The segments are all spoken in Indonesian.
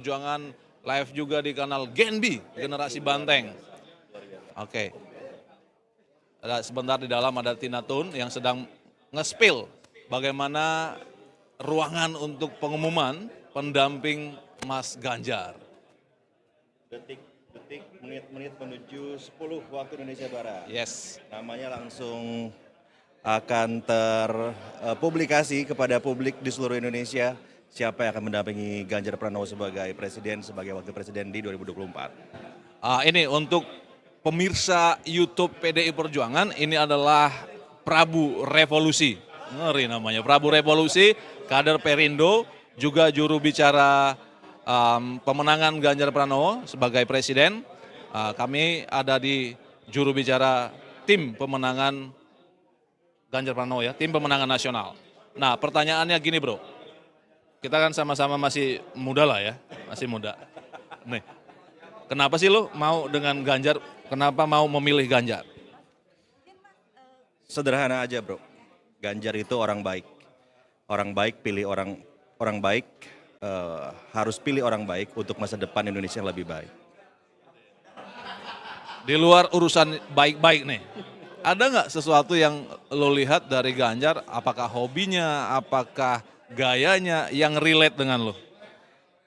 Perjuangan live juga di kanal Genbi, Generasi Banteng. Oke. Ada sebentar di dalam ada Tina Tun yang sedang nge-spill bagaimana ruangan untuk pengumuman pendamping Mas Ganjar. Detik-detik, menit-menit menuju 10 waktu Indonesia Barat. Yes. Namanya langsung akan terpublikasi kepada publik di seluruh Indonesia siapa yang akan mendampingi Ganjar Pranowo sebagai presiden, sebagai wakil presiden di 2024. Ini untuk pemirsa YouTube PDI Perjuangan, ini adalah Prabu Revolusi. Ngeri namanya, Prabu Revolusi, kader Perindo, juga juru bicara pemenangan Ganjar Pranowo sebagai presiden. Kami ada di juru bicara tim pemenangan Ganjar Pranowo ya, tim pemenangan nasional. Nah pertanyaannya gini bro, kita kan sama-sama masih muda lah ya, masih muda. Nih, kenapa sih lo mau dengan Ganjar, kenapa mau memilih Ganjar? Sederhana aja bro, Ganjar itu orang baik. Orang baik pilih orang baik, harus pilih orang baik untuk masa depan Indonesia yang lebih baik. Di luar urusan baik-baik nih, ada nggak sesuatu yang lo lihat dari Ganjar, apakah hobinya, apakah gayanya yang relate dengan lo?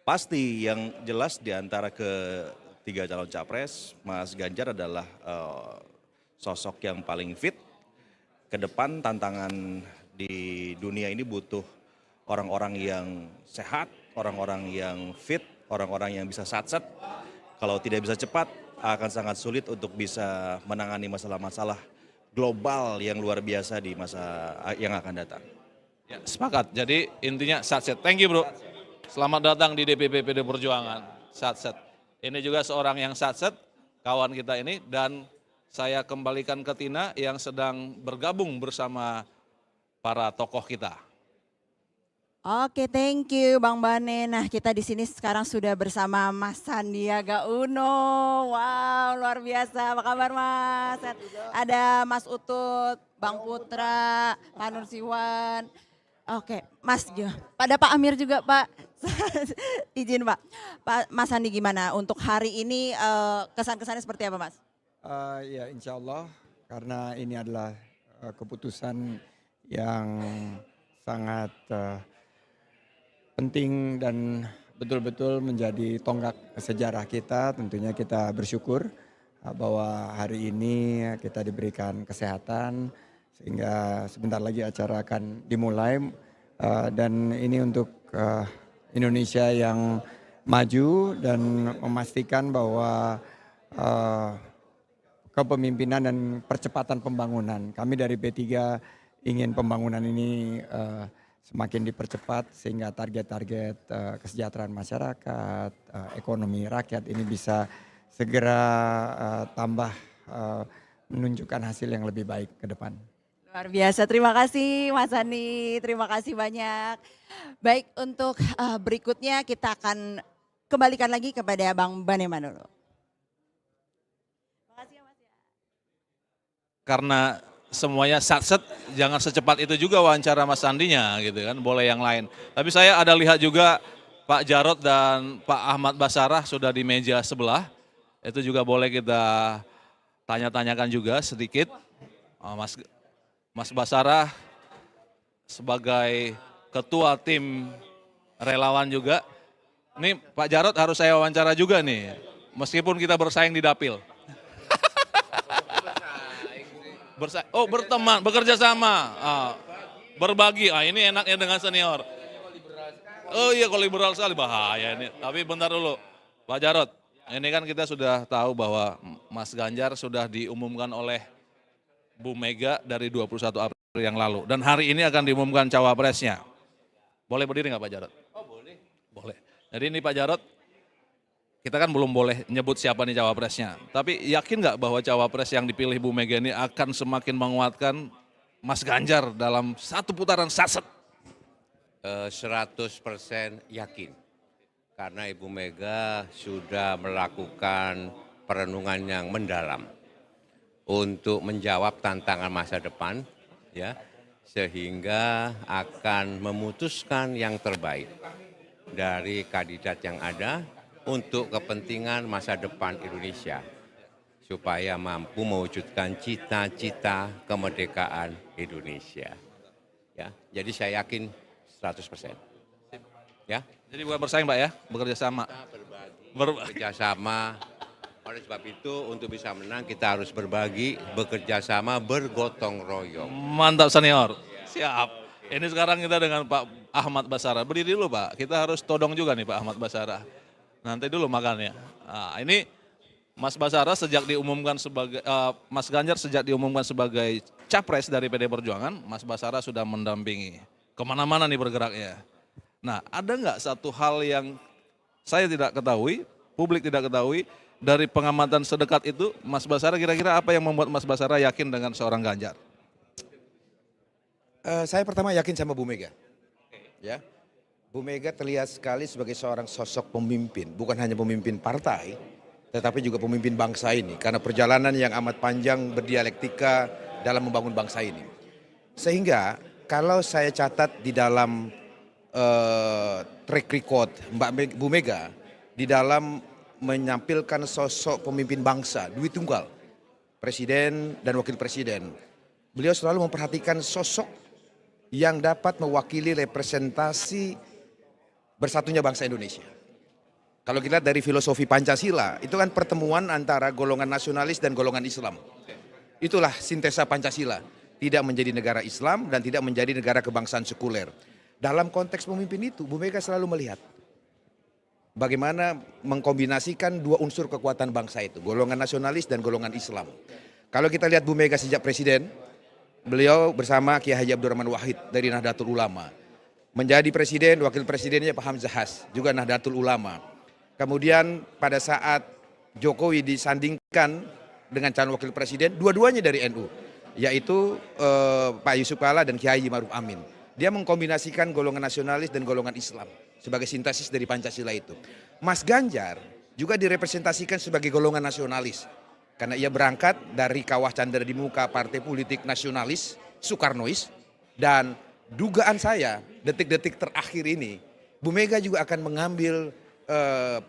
Pasti yang jelas di antara ketiga calon capres, Mas Ganjar adalah sosok yang paling fit. Ke depan tantangan di dunia ini butuh orang-orang yang sehat, orang-orang yang fit, orang-orang yang bisa satset. Kalau tidak bisa cepat, akan sangat sulit untuk bisa menangani masalah-masalah global yang luar biasa di masa yang akan datang. Ya, sepakat, jadi intinya satset. Thank you bro, selamat datang di DPP PD Perjuangan, satset. Ini juga seorang yang satset, kawan kita ini, dan saya kembalikan ke Tina yang sedang bergabung bersama para tokoh kita. Oke, thank you Bang Bane. Nah, kita di sini sekarang sudah bersama Mas Sandiaga Uno. Wow, luar biasa. Apa kabar Mas? Ada Mas Utut, Bang Putra, Pak Nursiwan. Oke, Mas, pada Pak Amir juga Pak. Izin Pak. Mas Sandi gimana untuk hari ini kesan-kesannya seperti apa Mas? Ya insya Allah karena ini adalah keputusan yang sangat penting dan betul-betul menjadi tonggak sejarah kita. Tentunya kita bersyukur bahwa hari ini kita diberikan kesehatan sehingga sebentar lagi acara akan dimulai dan ini untuk Indonesia yang maju dan memastikan bahwa kepemimpinan dan percepatan pembangunan. Kami dari P3 ingin pembangunan ini semakin dipercepat sehingga target-target kesejahteraan masyarakat, ekonomi rakyat ini bisa segera tambah menunjukkan hasil yang lebih baik ke depan. Luar biasa, terima kasih Mas Sandi, terima kasih banyak. Baik, untuk berikutnya kita akan kembalikan lagi kepada Bang Bane Manolo. Makasih ya Mas ya. Karena semuanya satset, jangan secepat itu juga wawancara Mas Sandinya gitu kan, boleh yang lain. Tapi saya ada lihat juga Pak Jarod dan Pak Ahmad Basarah sudah di meja sebelah, itu juga boleh kita tanya-tanyakan juga sedikit. Mas Basarah sebagai ketua tim relawan juga, nih Pak Jarod harus saya wawancara juga nih, meskipun kita bersaing di dapil. Berteman, bekerja sama, berbagi. Ini enaknya dengan senior. Oh iya, kalau liberal sekali bahaya ini. Tapi bentar dulu, Pak Jarod. Ini kan kita sudah tahu bahwa Mas Ganjar sudah diumumkan oleh Bu Mega dari 21 April yang lalu. Dan hari ini akan diumumkan cawapresnya. Boleh berdiri nggak Pak Jarod? Oh boleh. Boleh. Jadi ini Pak Jarod, kita kan belum boleh nyebut siapa nih cawapresnya. Tapi yakin nggak bahwa cawapres yang dipilih Bu Mega ini akan semakin menguatkan Mas Ganjar dalam satu putaran satset? 100% yakin. Karena Ibu Mega sudah melakukan perenungan yang mendalam untuk menjawab tantangan masa depan, ya, sehingga akan memutuskan yang terbaik dari kandidat yang ada untuk kepentingan masa depan Indonesia supaya mampu mewujudkan cita-cita kemerdekaan Indonesia. Ya, jadi saya yakin 100%. Ya, Jadi bukan bersaing Pak ya, bekerja sama. bekerjasama. Oleh sebab itu untuk bisa menang kita harus berbagi, bekerja sama, bergotong royong. Mantap senior. Siap. Ini sekarang kita dengan Pak Ahmad Basara. Berdiri dulu Pak, kita harus todong juga nih Pak Ahmad Basara. Nanti dulu makannya. Nah, ini Mas Basara sejak diumumkan sebagai, Mas Ganjar sejak diumumkan sebagai capres dari PD Perjuangan, Mas Basara sudah mendampingi. Kemana-mana nih bergeraknya. Nah, ada nggak satu hal yang saya tidak ketahui, publik tidak ketahui, dari pengamatan sedekat itu, Mas Basara kira-kira apa yang membuat Mas Basara yakin dengan seorang Ganjar? Saya pertama yakin sama Bu Mega. Ya, Bu Mega terlihat sekali sebagai seorang sosok pemimpin, bukan hanya pemimpin partai, tetapi juga pemimpin bangsa ini. Karena perjalanan yang amat panjang berdialektika dalam membangun bangsa ini. Sehingga kalau saya catat di dalam track record Bu Mega, di dalam menyampilkan sosok pemimpin bangsa, duit tunggal, presiden dan wakil presiden. Beliau selalu memperhatikan sosok yang dapat mewakili representasi bersatunya bangsa Indonesia. Kalau kita lihat dari filosofi Pancasila, itu kan pertemuan antara golongan nasionalis dan golongan Islam. Itulah sintesa Pancasila, tidak menjadi negara Islam dan tidak menjadi negara kebangsaan sekuler. Dalam konteks pemimpin itu, Bu Mega selalu melihat bagaimana mengkombinasikan dua unsur kekuatan bangsa itu, golongan nasionalis dan golongan Islam. Kalau kita lihat Bu Mega sejak presiden, beliau bersama Kiai Haji Abdurrahman Wahid dari Nahdlatul Ulama. Menjadi presiden, wakil presidennya Pak Hamzah Has, juga Nahdlatul Ulama. Kemudian pada saat Jokowi disandingkan dengan calon wakil presiden, dua-duanya dari NU, yaitu Pak Yusuf Kalla dan Kiai Haji Maruf Amin. Dia mengkombinasikan golongan nasionalis dan golongan Islam sebagai sintesis dari Pancasila itu. Mas Ganjar juga direpresentasikan sebagai golongan nasionalis. Karena ia berangkat dari kawah candera di muka partai politik nasionalis, Soekarnois. Dan dugaan saya detik-detik terakhir ini, Bu Mega juga akan mengambil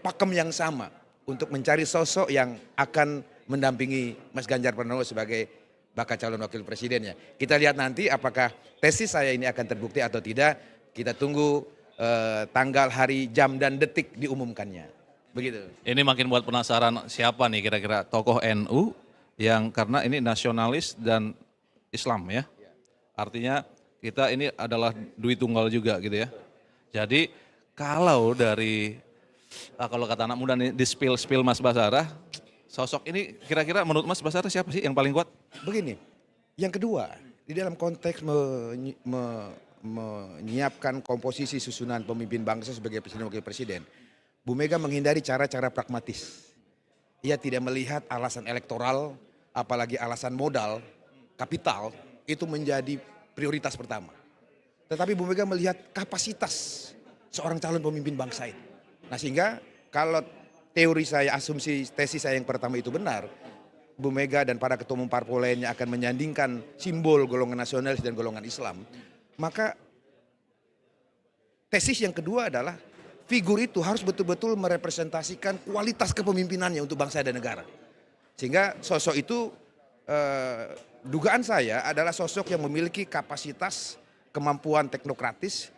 pakem yang sama untuk mencari sosok yang akan mendampingi Mas Ganjar Pranowo sebagai bakal calon wakil presidennya. Kita lihat nanti apakah tesis saya ini akan terbukti atau tidak. Kita tunggu tanggal, hari, jam, dan detik diumumkannya. Begitu. Ini makin buat penasaran siapa nih kira-kira tokoh NU yang karena ini nasionalis dan Islam ya. Artinya kita ini adalah duit tunggal juga gitu ya. Jadi kalau dari, kalau kata anak muda nih di spill Mas Basara, sosok ini kira-kira menurut Mas Basara siapa sih yang paling kuat? Begini, yang kedua, di dalam konteks menyiapkan komposisi susunan pemimpin bangsa sebagai presiden wakil presiden, Bu Mega menghindari cara-cara pragmatis. Ia tidak melihat alasan elektoral, apalagi alasan modal, kapital, itu menjadi prioritas pertama. Tetapi Bu Mega melihat kapasitas seorang calon pemimpin bangsa itu. Nah sehingga kalau teori saya, asumsi tesis saya yang pertama itu benar, Bu Mega dan para ketua umum parpol lainnya akan menyandingkan simbol golongan nasionalis dan golongan Islam. Maka tesis yang kedua adalah figur itu harus betul-betul merepresentasikan kualitas kepemimpinannya untuk bangsa dan negara. Sehingga sosok itu dugaan saya adalah sosok yang memiliki kapasitas, kemampuan teknokratis,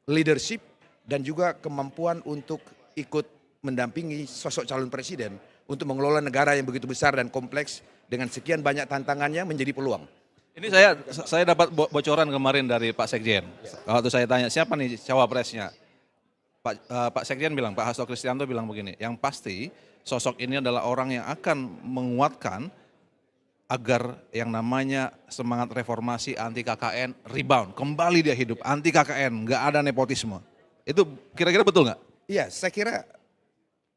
leadership, dan juga kemampuan untuk ikut mendampingi sosok calon presiden untuk mengelola negara yang begitu besar dan kompleks dengan sekian banyak tantangannya menjadi peluang. Ini saya dapat bocoran kemarin dari Pak Sekjen. Waktu saya tanya siapa nih cawapresnya, Pak Sekjen bilang, Pak Hasto Kristianto bilang begini, yang pasti sosok ini adalah orang yang akan menguatkan agar yang namanya semangat reformasi anti KKN rebound, kembali dia hidup, anti KKN, nggak ada nepotisme. Itu kira-kira betul nggak? Iya, saya kira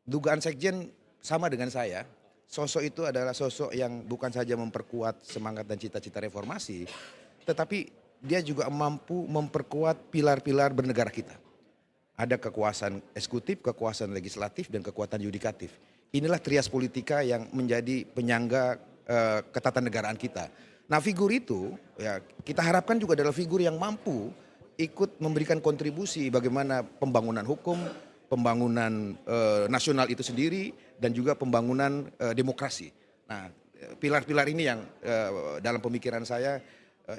dugaan Sekjen sama dengan saya. Sosok itu adalah sosok yang bukan saja memperkuat semangat dan cita-cita reformasi, tetapi dia juga mampu memperkuat pilar-pilar bernegara kita. Ada kekuasaan eksekutif, kekuasaan legislatif, dan kekuatan yudikatif. Inilah trias politika yang menjadi penyangga ketatanegaraan kita. Nah figur itu ya kita harapkan juga adalah figur yang mampu ikut memberikan kontribusi bagaimana pembangunan hukum, pembangunan nasional itu sendiri, dan juga pembangunan demokrasi. Nah, pilar-pilar ini yang dalam pemikiran saya,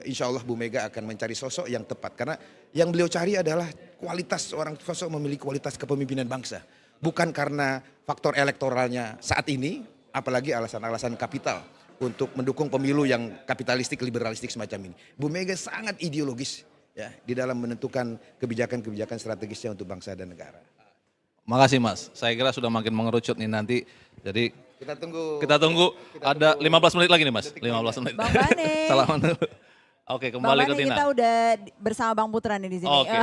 insya Allah Bu Mega akan mencari sosok yang tepat. Karena yang beliau cari adalah kualitas seorang sosok memiliki kualitas kepemimpinan bangsa. Bukan karena faktor elektoralnya saat ini, apalagi alasan-alasan kapital untuk mendukung pemilu yang kapitalistik, liberalistik semacam ini. Bu Mega sangat ideologis ya di dalam menentukan kebijakan-kebijakan strategisnya untuk bangsa dan negara. Makasih Mas, saya kira sudah makin mengerucut nih nanti. Jadi Kita tunggu. Ada 15 menit lagi nih Mas, 15 menit. Bang Bane. Salaman dulu. Oke, Bang kembali Bane, ke Tina. kita udah bersama Bang Putra nih di sini. Oke.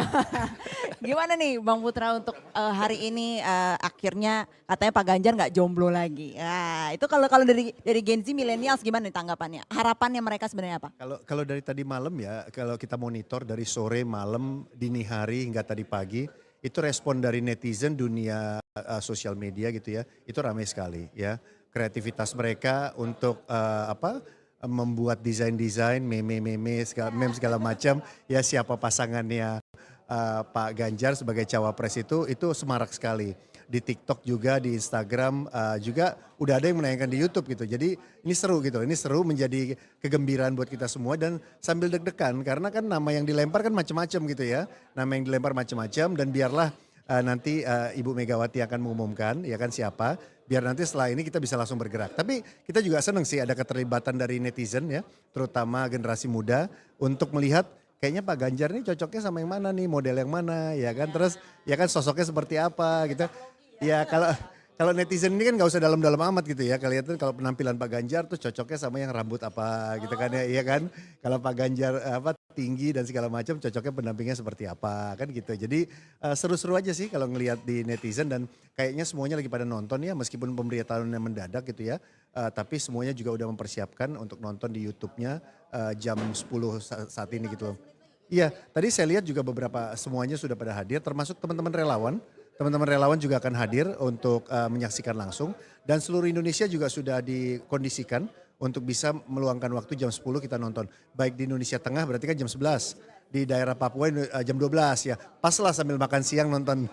Gimana nih Bang Putra untuk hari ini akhirnya katanya Pak Ganjar nggak jomblo lagi. Nah, itu kalau dari Gen Z millennials gimana nih tanggapannya? Harapannya mereka sebenarnya apa? Kalau dari tadi malam ya, kalau kita monitor dari sore, malam, dini hari hingga tadi pagi, itu respon dari netizen dunia sosial media gitu ya, itu ramai sekali ya. Kreativitas mereka untuk membuat desain-desain, meme segala macam, ya siapa pasangannya Pak Ganjar sebagai cawapres itu semarak sekali. Di TikTok juga, di Instagram juga udah ada yang menayangkan di YouTube gitu. Jadi ini seru gitu, ini seru menjadi kegembiraan buat kita semua dan sambil deg-degan karena kan nama yang dilempar kan macam-macam gitu ya. Nama yang dilempar macam-macam dan biarlah nanti Ibu Megawati akan mengumumkan ya kan siapa. Biar nanti setelah ini kita bisa langsung bergerak. Tapi kita juga senang sih ada keterlibatan dari netizen ya, terutama generasi muda untuk melihat kayaknya Pak Ganjar nih cocoknya sama yang mana nih, model yang mana ya kan. Terus ya kan sosoknya seperti apa gitu. Ya kalau netizen ini kan nggak usah dalam-dalam amat gitu ya. Kalian tuh kalau penampilan Pak Ganjar tuh cocoknya sama yang rambut apa gitu kan ya, iya kan. Kalau Pak Ganjar tinggi dan segala macam cocoknya pendampingnya seperti apa kan gitu. Jadi seru-seru aja sih kalau ngelihat di netizen dan kayaknya semuanya lagi pada nonton ya meskipun pemberitahuannya mendadak gitu ya. Tapi semuanya juga udah mempersiapkan untuk nonton di YouTube-nya jam 10 saat ini gitu loh. Iya, tadi saya lihat juga beberapa semuanya sudah pada hadir termasuk teman-teman relawan. Teman-teman relawan juga akan hadir untuk menyaksikan langsung dan seluruh Indonesia juga sudah dikondisikan untuk bisa meluangkan waktu jam 10 kita nonton. Baik di Indonesia Tengah berarti kan jam 11, di daerah Papua jam 12 ya. Pas lah sambil makan siang nonton.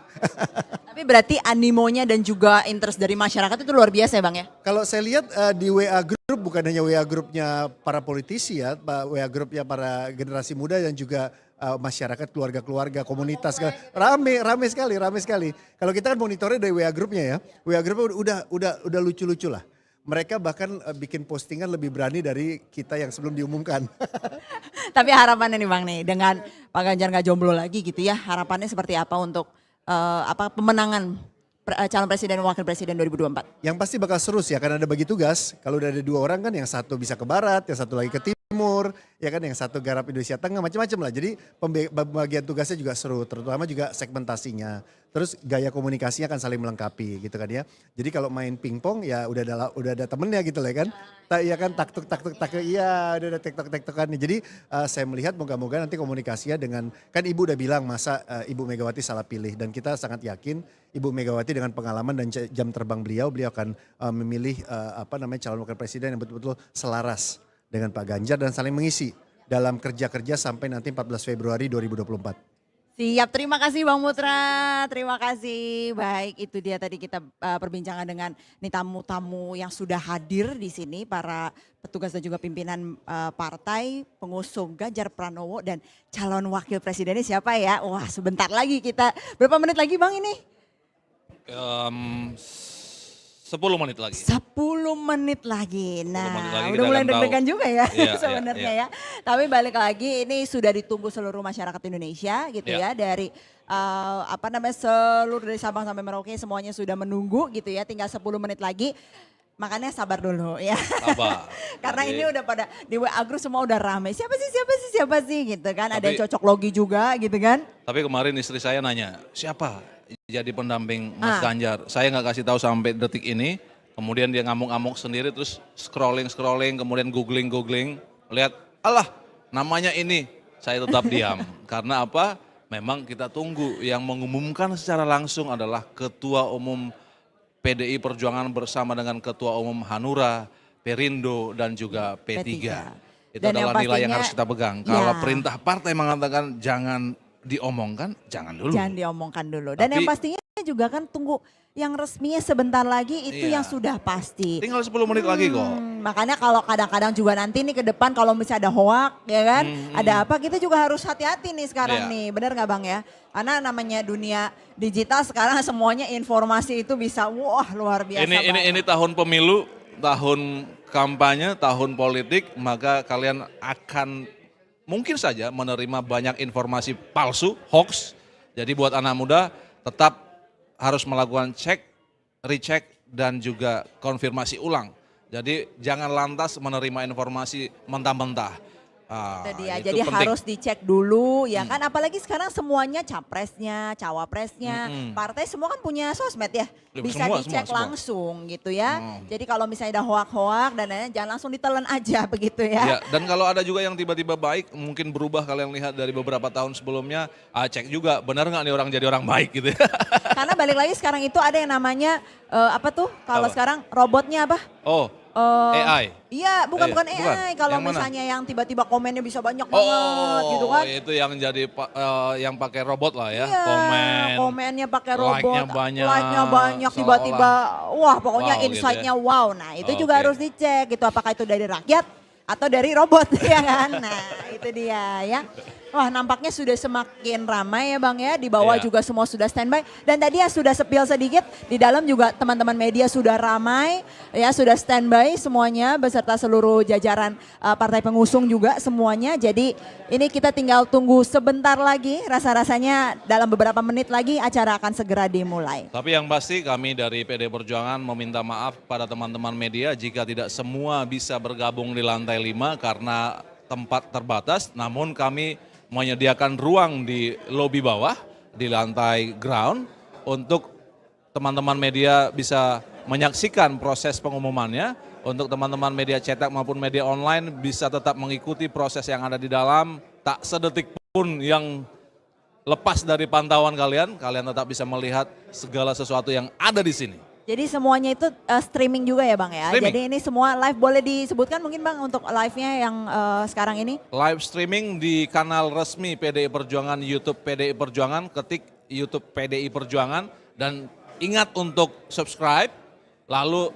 Tapi berarti animonya dan juga interest dari masyarakat itu luar biasa ya Bang ya? Kalau saya lihat di WA Group bukan hanya WA Grupnya para politisi ya, WA Grupnya para generasi muda dan juga masyarakat, keluarga-keluarga, komunitas, rame sekali. Kalau kita kan monitornya dari WA Grupnya ya, WA Grupnya udah lucu-lucu lah. Mereka bahkan bikin postingan lebih berani dari kita yang sebelum diumumkan. Tapi harapannya nih Bang nih dengan Pak Ganjar nggak jomblo lagi gitu ya, harapannya seperti apa untuk pemenangan calon presiden dan wakil presiden 2024? Yang pasti bakal seru sih, akan ada bagi tugas. Kalau udah ada 2 orang kan yang satu bisa ke barat, yang satu lagi ke timur, ya kan yang satu garap Indonesia Tengah, macam-macam lah. Jadi pembagian tugasnya juga seru, terutama juga segmentasinya. Terus gaya komunikasinya akan saling melengkapi gitu kan ya. Jadi kalau main pingpong ya udah ada temennya gitu lah kan. Ya kan taktuk, iya udah ada tektok-tektokan. Jadi saya melihat moga-moga nanti komunikasinya dengan, kan Ibu udah bilang masa Ibu Megawati salah pilih. Dan kita sangat yakin Ibu Megawati dengan pengalaman dan jam terbang beliau akan memilih calon wakil presiden yang betul-betul selaras dengan Pak Ganjar dan saling mengisi dalam kerja-kerja sampai nanti 14 Februari 2024. Siap, terima kasih Bang Putra, terima kasih. Baik, itu dia tadi kita perbincangan dengan nih tamu-tamu yang sudah hadir di sini, para petugas dan juga pimpinan partai pengusung Ganjar Pranowo dan calon wakil presidennya siapa ya? Wah, sebentar lagi kita, berapa menit lagi Bang ini? 10 menit lagi. 10 menit lagi. Nah, menit lagi udah kita mulai akan tahu. deg-degan juga ya Iya, sebenarnya iya. ya. Tapi balik lagi ini sudah ditunggu seluruh masyarakat Indonesia gitu Iya. ya, dari seluruh dari Sabang sampai Merauke semuanya sudah menunggu gitu ya, tinggal 10 menit lagi. Makanya sabar dulu ya. Sabar. Karena Jadi- ini udah pada di WA Group semua udah rame. Siapa sih gitu kan. Ada Tapi- yang cocok logi juga gitu kan. Tapi kemarin istri saya nanya, siapa jadi pendamping Mas Ah. Ganjar? Saya nggak kasih tahu sampai detik ini. Kemudian dia ngamuk-ngamuk sendiri, terus scrolling, kemudian googling. Lihat, alah namanya ini. Saya tetap diam. Karena apa? Memang kita tunggu. Yang mengumumkan secara langsung adalah Ketua Umum PDI Perjuangan bersama dengan Ketua Umum Hanura, Perindo, dan juga P3. Itu Dan yang adalah nilai yang pastinya- harus kita pegang. Ya. Kalau perintah partai mengatakan jangan diomongkan jangan dulu. Jangan diomongkan dulu. Dan Tapi- yang pastinya juga kan tunggu yang resminya sebentar lagi itu Iya. yang sudah pasti. Tinggal 10 menit lagi kok. Makanya kalau kadang-kadang juga nanti nih ke depan kalau misalnya ada hoak ya kan, ada apa kita juga harus hati-hati nih sekarang Iya. nih, benar nggak Bang ya? Karena namanya dunia digital sekarang semuanya informasi itu bisa wah luar biasa Ini tahun pemilu, tahun kampanye, tahun politik, maka kalian akan mungkin saja menerima banyak informasi palsu, hoax. Jadi buat anak muda tetap harus melakukan cek, recheck, dan juga konfirmasi ulang. Jadi jangan lantas menerima informasi mentah-mentah. Itu dia. Itu Jadi penting. harus dicek dulu ya kan. Apalagi sekarang semuanya capresnya, cawapresnya, partai semua kan punya sosmed ya. Bisa Semua, dicek semua. langsung gitu ya. Jadi kalau misalnya ada hoak-hoak dan lain-lain jangan langsung ditelan aja begitu ya. Ya, dan kalau ada juga yang tiba-tiba baik, mungkin berubah kalian lihat dari beberapa tahun sebelumnya, cek juga benar nggak nih orang jadi orang baik gitu ya. Karena balik lagi sekarang itu ada yang namanya apa tuh? Kalau Apa? sekarang robotnya apa? Oh, Eh, AI. Iya, bukan Iya, bukan bukan. AI. Kalau Yang mana? misalnya yang tiba-tiba komennya bisa banyak banget gitu kan. Itu yang jadi yang pakai robot lah ya, Iya, komen. komennya pakai robot, like-nya banyak, like-nya banyak, seolah-olah tiba-tiba wah pokoknya wow gitu insight-nya ya. wow. Nah itu juga Oke. harus dicek gitu apakah itu dari rakyat atau dari robot ya kan. Nah itu dia ya. Wah nampaknya sudah semakin ramai ya Bang ya, di bawah Iya. juga semua sudah standby. Dan tadi ya sudah sepil sedikit, di dalam juga teman-teman media sudah ramai, ya sudah standby semuanya beserta seluruh jajaran partai pengusung juga semuanya. Jadi ini kita tinggal tunggu sebentar lagi, rasa-rasanya dalam beberapa menit lagi acara akan segera dimulai. Tapi yang pasti kami dari PD Perjuangan meminta maaf pada teman-teman media jika tidak semua bisa bergabung di lantai 5 karena tempat terbatas. Namun kami menyediakan ruang di lobi bawah, di lantai ground untuk teman-teman media bisa menyaksikan proses pengumumannya. Untuk teman-teman media cetak maupun media online bisa tetap mengikuti proses yang ada di dalam. Tak sedetik pun yang lepas dari pantauan kalian, kalian tetap bisa melihat segala sesuatu yang ada di sini. Jadi semuanya itu streaming juga ya Bang ya. Streaming. Jadi ini semua live, boleh disebutkan mungkin Bang untuk live-nya yang sekarang ini? Live streaming di kanal resmi PDI Perjuangan, YouTube PDI Perjuangan, ketik YouTube PDI Perjuangan, dan ingat untuk subscribe, lalu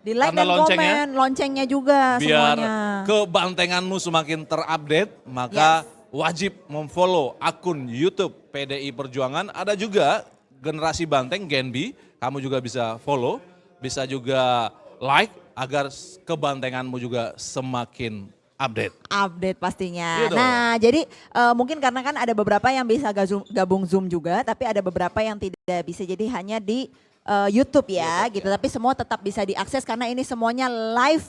Di like tanda dan loncengnya, komen, loncengnya juga biar semuanya. kebantenganmu semakin terupdate, maka wajib memfollow akun YouTube PDI Perjuangan. Ada juga Generasi Banteng, Genbi, kamu juga bisa follow, bisa juga like agar kebantenganmu juga semakin update. Update pastinya. Iya dong. Nah jadi mungkin karena kan ada beberapa yang bisa gabung Zoom juga, tapi ada beberapa yang tidak bisa, jadi hanya di YouTube ya gitu. Tapi semua tetap bisa diakses karena ini semuanya live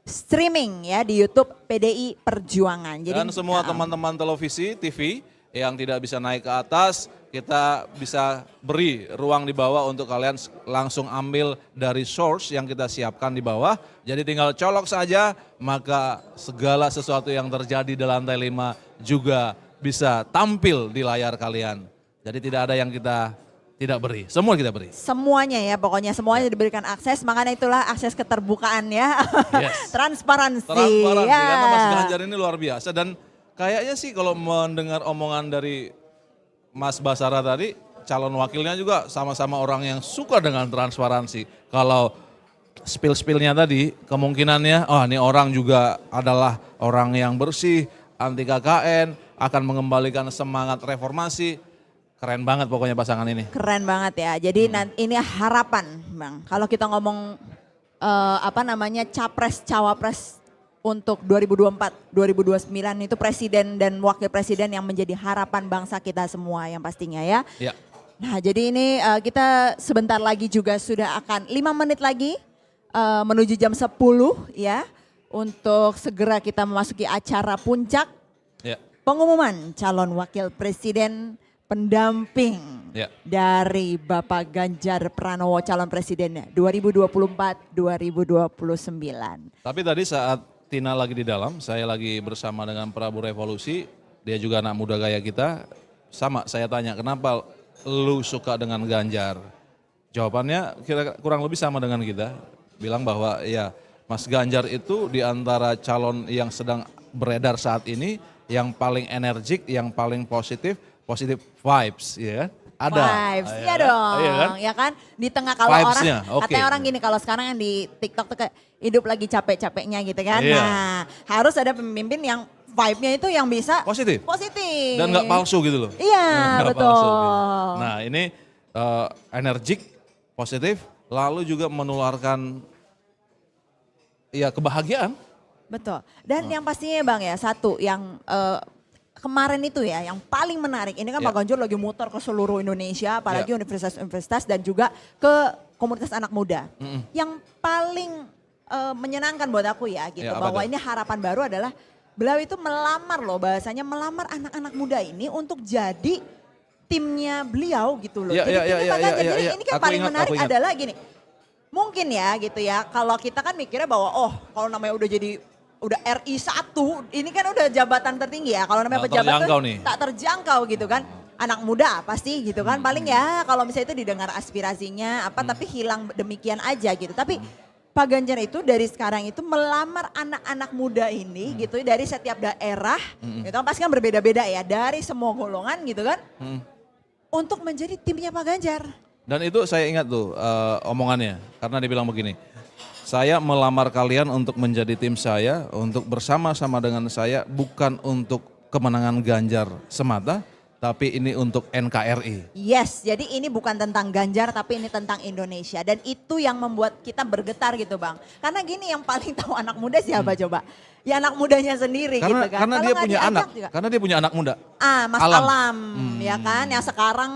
streaming ya di YouTube PDI Perjuangan. Jadi Dan semua teman-teman televisi, TV yang tidak bisa naik ke atas, kita bisa beri ruang di bawah untuk kalian langsung ambil dari source yang kita siapkan di bawah. Jadi tinggal colok saja, maka segala sesuatu yang terjadi di lantai 5 juga bisa tampil di layar kalian. Jadi tidak ada yang kita tidak beri, semua kita beri. semuanya ya pokoknya semuanya diberikan akses, makanya itulah akses keterbukaan ya. Yes. Transparansi. Transparansi, ya. karena Mas Ganjar ini luar biasa. Dan kayaknya sih kalau mendengar omongan dari Mas Basara tadi, calon wakilnya juga sama-sama orang yang suka dengan transparansi. Kalau spill-spillnya tadi, kemungkinannya, oh ini orang juga adalah orang yang bersih, anti KKN, akan mengembalikan semangat reformasi. Keren banget pokoknya pasangan ini. Keren banget ya. Jadi ini harapan, Bang. Kalau kita ngomong apa namanya capres cawapres untuk 2024, 2029 itu presiden dan wakil presiden yang menjadi harapan bangsa kita semua yang pastinya ya. Ya. Nah, jadi ini kita sebentar lagi juga sudah akan 5 menit lagi menuju jam 10 ya untuk segera kita memasuki acara puncak Ya. pengumuman calon wakil presiden pendamping Ya. dari Bapak Ganjar Pranowo calon presiden 2024-2029. Tapi tadi saat Tina lagi di dalam, saya lagi bersama dengan Prabu Revolusi, dia juga anak muda gaya kita. Sama saya tanya, kenapa lu suka dengan Ganjar? Jawabannya kira kurang lebih sama dengan kita. Bilang bahwa ya Mas Ganjar itu di antara calon yang sedang beredar saat ini, yang paling energik, yang paling positif, positive vibes, ya kan? Ada. Vibes, iya dong. Iya kan? Ya kan? Di tengah kalau orang, Vibes-nya, oke. katanya orang gini, kalau sekarang yang di TikTok tuh kayak hidup lagi capek-capeknya gitu kan. Iya. Nah, harus ada pemimpin yang vibe-nya itu yang bisa Positif. positif. Dan nggak palsu gitu loh. Iya, Nggak betul. palsu gitu. Nah ini energik, positif, lalu juga menularkan ya kebahagiaan. Betul. Dan yang pastinya Bang ya, satu yang kemarin itu ya yang paling menarik. Ini kan Ya. Pak Ganjar lagi muter ke seluruh Indonesia, apalagi universitas-universitas dan juga ke komunitas anak muda. Yang paling menyenangkan buat aku ya gitu, Ya, apa bahwa tuh? ini harapan baru adalah beliau itu melamar loh, bahasanya melamar anak-anak muda ini untuk jadi timnya beliau gitu loh. Ya, Jadi ya, timnya ya, Pak ya, Ganjar. ya, Jadi ya. ini kan Aku paling ingat, menarik aku ingat. adalah gini. Mungkin ya gitu ya, kalau kita kan mikirnya bahwa oh kalau namanya udah RI 1, ini kan udah jabatan tertinggi ya. Kalau namanya Tak pejabat terjangkau tuh nih. tak terjangkau gitu kan. Anak muda pasti gitu kan. Paling ya kalau misalnya itu didengar aspirasinya apa tapi hilang demikian aja gitu. Tapi Pak Ganjar itu dari sekarang itu melamar anak-anak muda ini gitu dari setiap daerah. Gitu kan pasti kan berbeda-beda ya dari semua golongan gitu kan. Untuk menjadi timnya Pak Ganjar. Dan itu saya ingat tuh omongannya, karena dia bilang begini, saya melamar kalian untuk menjadi tim saya, untuk bersama-sama dengan saya, bukan untuk kemenangan Ganjar semata, tapi ini untuk NKRI. Yes, jadi ini bukan tentang Ganjar tapi ini tentang Indonesia. Dan itu yang membuat kita bergetar gitu Bang. Karena gini yang paling tahu anak muda siapa coba? Ya anak mudanya sendiri Karena, gitu kan. karena Kalau dia nggak punya diajak anak, juga. karena dia punya anak muda. Mas Alam, ya kan yang sekarang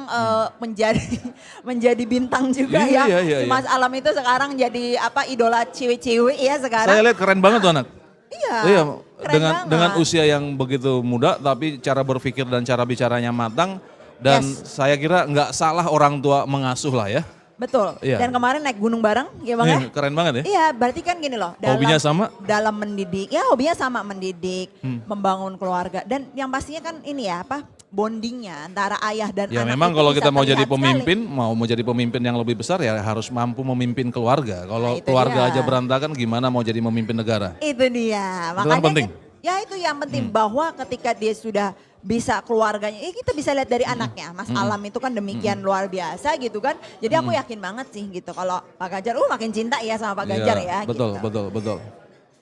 menjadi bintang juga Iya, ya. iya, Si iya. Mas Alam itu sekarang jadi apa idola cewek-cewek ya sekarang. Saya lihat keren banget tuh anak. Iya. Iya, keren dengan banget. usia yang begitu muda, tapi cara berpikir dan cara bicaranya matang. Dan Yes. saya kira nggak salah orang tua mengasuh lah ya. Betul. Iya. Dan kemarin naik gunung bareng, ya Bang ya? Keren banget ya. Iya, berarti kan gini loh. Hobinya sama? Dalam mendidik, ya hobinya sama mendidik, membangun keluarga. Dan yang pastinya kan ini ya apa, bondingnya antara ayah dan Ya anak memang itu kalau bisa kita mau jadi terlihat sekali. pemimpin, mau jadi pemimpin yang lebih besar ya harus mampu memimpin keluarga. Kalau Nah, itu keluarga dia. aja berantakan gimana mau jadi memimpin negara? Itu dia. Itu kan penting. Ya itu yang penting bahwa ketika dia sudah bisa keluarganya, kita bisa lihat dari anaknya. Mas Alam itu kan demikian luar biasa gitu kan. Jadi aku yakin banget sih gitu kalau Pak Ganjar, makin cinta ya sama Pak Ganjar ya. Betul, gitu. betul.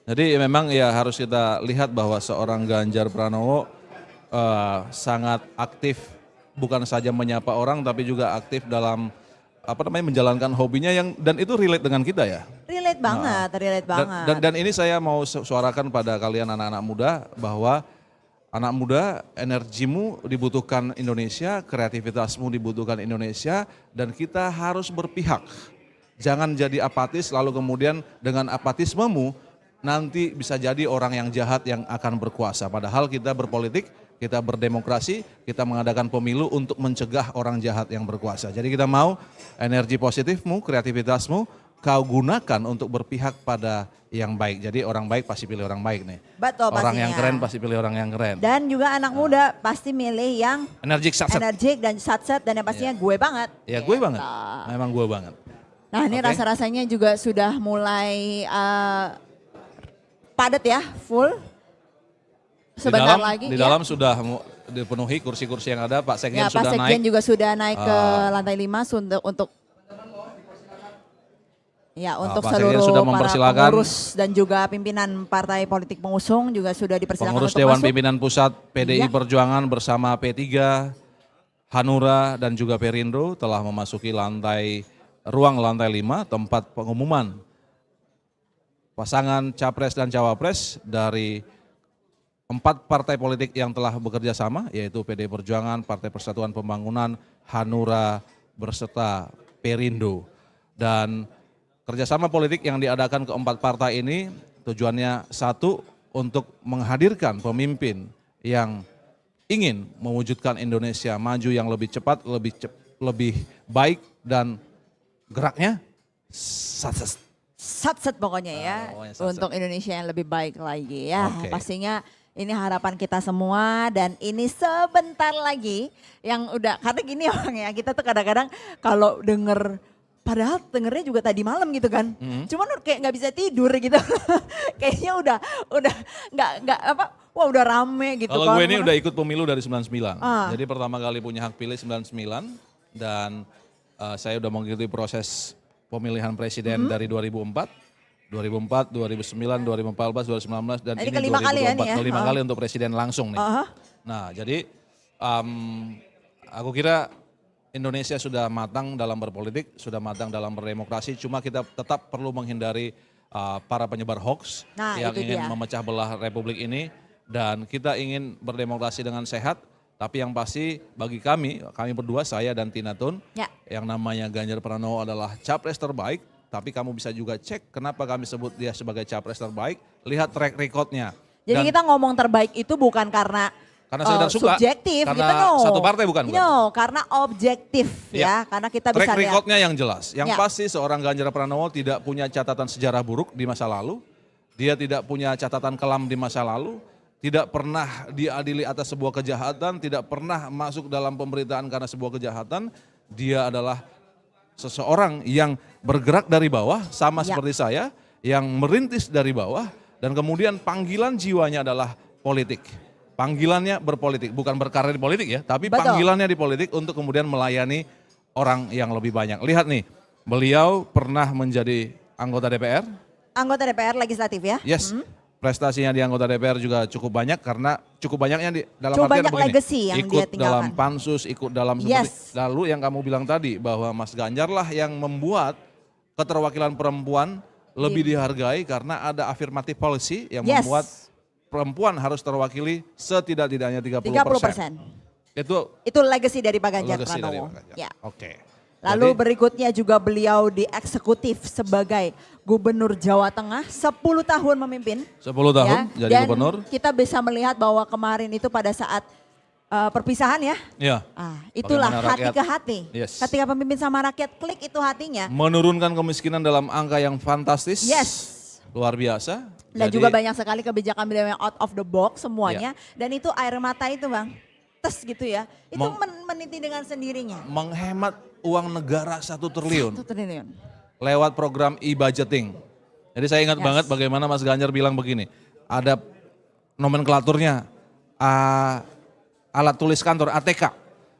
Jadi memang ya harus kita lihat bahwa seorang Ganjar Pranowo sangat aktif, bukan saja menyapa orang tapi juga aktif dalam menjalankan hobinya dan itu relate dengan kita ya. Relate banget, relate banget. Dan ini saya mau suarakan pada kalian anak-anak muda bahwa anak muda energimu dibutuhkan Indonesia, kreativitasmu dibutuhkan Indonesia dan kita harus berpihak. Jangan jadi apatis lalu kemudian dengan apatismemu nanti bisa jadi orang yang jahat yang akan berkuasa. Padahal kita berpolitik, kita berdemokrasi, kita mengadakan pemilu untuk mencegah orang jahat yang berkuasa. Jadi kita mau energi positifmu, kreativitasmu, kau gunakan untuk berpihak pada yang baik. Jadi orang baik pasti pilih orang baik nih. Betul Orang pastinya. yang keren pasti pilih orang yang keren. Dan juga anak muda pasti milih yang Energik satset. energik dan satset dan yang pastinya gue banget. Ya gue banget, Gitu. memang gue banget. Nah ini Oke. rasa-rasanya juga sudah mulai padat ya, full. Sebentar lagi Di ya. dalam sudah dipenuhi kursi-kursi yang ada, Pak Sekjen Ya, Pak sudah Sekjen naik. juga sudah naik ke lantai 5 untuk untuk Pak Sekjen seluruh sudah para mempersilakan. pengurus dan juga pimpinan partai politik pengusung juga sudah dipersilakan Pengurus untuk Dewan masuk. Pimpinan Pusat PDI Iya. Perjuangan bersama P3, Hanura dan juga Perindo telah memasuki ruang lantai 5 tempat pengumuman pasangan Capres dan Cawapres dari 4 partai politik yang telah bekerja sama, yaitu PDI Perjuangan, Partai Persatuan Pembangunan, Hanura, berserta Perindo. Dan kerjasama politik yang diadakan keempat partai ini tujuannya satu, untuk menghadirkan pemimpin yang ingin mewujudkan Indonesia maju yang lebih cepat, lebih baik dan geraknya Satset pokoknya ya, pokoknya satset. untuk Indonesia yang lebih baik lagi ya. Oke. Pastinya ini harapan kita semua dan ini sebentar lagi yang udah, karena gini orang ya, kita tuh kadang-kadang kalau denger, padahal dengernya juga tadi malam gitu kan. Cuman kayak nggak bisa tidur gitu. Kayaknya udah nggak wah udah rame gitu Kalau kan. gue ini udah ikut pemilu dari 99. Ah. Jadi pertama kali punya hak pilih 99 dan saya udah mengikuti proses pemilihan presiden dari 2004. 2004, 2009, 2014, 2019 dan Ini ini kelima 2024. kali ya nih ya? Kelima kali untuk presiden langsung nih. Nah, jadi aku kira Indonesia sudah matang dalam berpolitik, sudah matang dalam berdemokrasi, cuma kita tetap perlu menghindari para penyebar hoax Nah, yang itu ingin dia. memecah belah republik ini dan kita ingin berdemokrasi dengan sehat, tapi yang pasti bagi kami berdua, saya dan Tina Tun, Ya. yang namanya Ganjar Pranowo adalah capres terbaik, tapi kamu bisa juga cek kenapa kami sebut dia sebagai capres terbaik, lihat track recordnya. Jadi Dan kita ngomong terbaik itu bukan karena sekedar suka, subjektif karena gitu, no. satu partai bukan. No, karena objektif ya, karena kita bisa Track lihat. recordnya yang jelas. Yang Ya. pasti seorang Ganjar Pranowo tidak punya catatan sejarah buruk di masa lalu. Dia tidak punya catatan kelam di masa lalu. Tidak pernah diadili atas sebuah kejahatan. Tidak pernah masuk dalam pemberitaan karena sebuah kejahatan. Dia adalah seseorang yang bergerak dari bawah sama Ya. seperti saya. Yang merintis dari bawah. Dan kemudian panggilan jiwanya adalah politik. Panggilannya berpolitik, bukan berkarir di politik ya, tapi Betul. panggilannya di politik untuk kemudian melayani orang yang lebih banyak. Lihat nih, beliau pernah menjadi anggota DPR, Anggota DPR legislatif ya. yes. Prestasinya di anggota DPR juga cukup banyak karena cukup banyaknya di dalam Cukup artian banyak begini, legacy yang ikut dia tinggalkan. dalam pansus, ikut dalam seperti Yes. lalu yang kamu bilang tadi bahwa Mas Ganjar lah yang membuat keterwakilan perempuan lebih dihargai karena ada affirmative policy yang Yes. membuat perempuan harus terwakili setidak-tidaknya 30%. 30%. Itu legacy dari Pak Ganjar legacy dari Pranowo. Pak Ganjar. Ya. Oke. Lalu Jadi, berikutnya juga beliau di eksekutif sebagai Gubernur Jawa Tengah 10 tahun memimpin. 10 tahun ya. jadi Dan gubernur. kita bisa melihat bahwa kemarin itu pada saat perpisahan ya. Ya. Itulah Bagaimana hati rakyat- ke hati. Yes. Ketika pemimpin sama rakyat klik itu hatinya. Menurunkan kemiskinan dalam angka yang fantastis. Yes. Luar biasa. Dan Jadi, juga banyak sekali kebijakan beliau yang out of the box semuanya. Dan itu air mata itu Bang. Tes gitu ya. Itu meniti dengan sendirinya. menghemat uang negara 1 triliun 1 triliun. lewat program e-budgeting. Jadi saya ingat Yes. banget bagaimana Mas Ganjar bilang begini, ada nomenklaturnya alat tulis kantor ATK,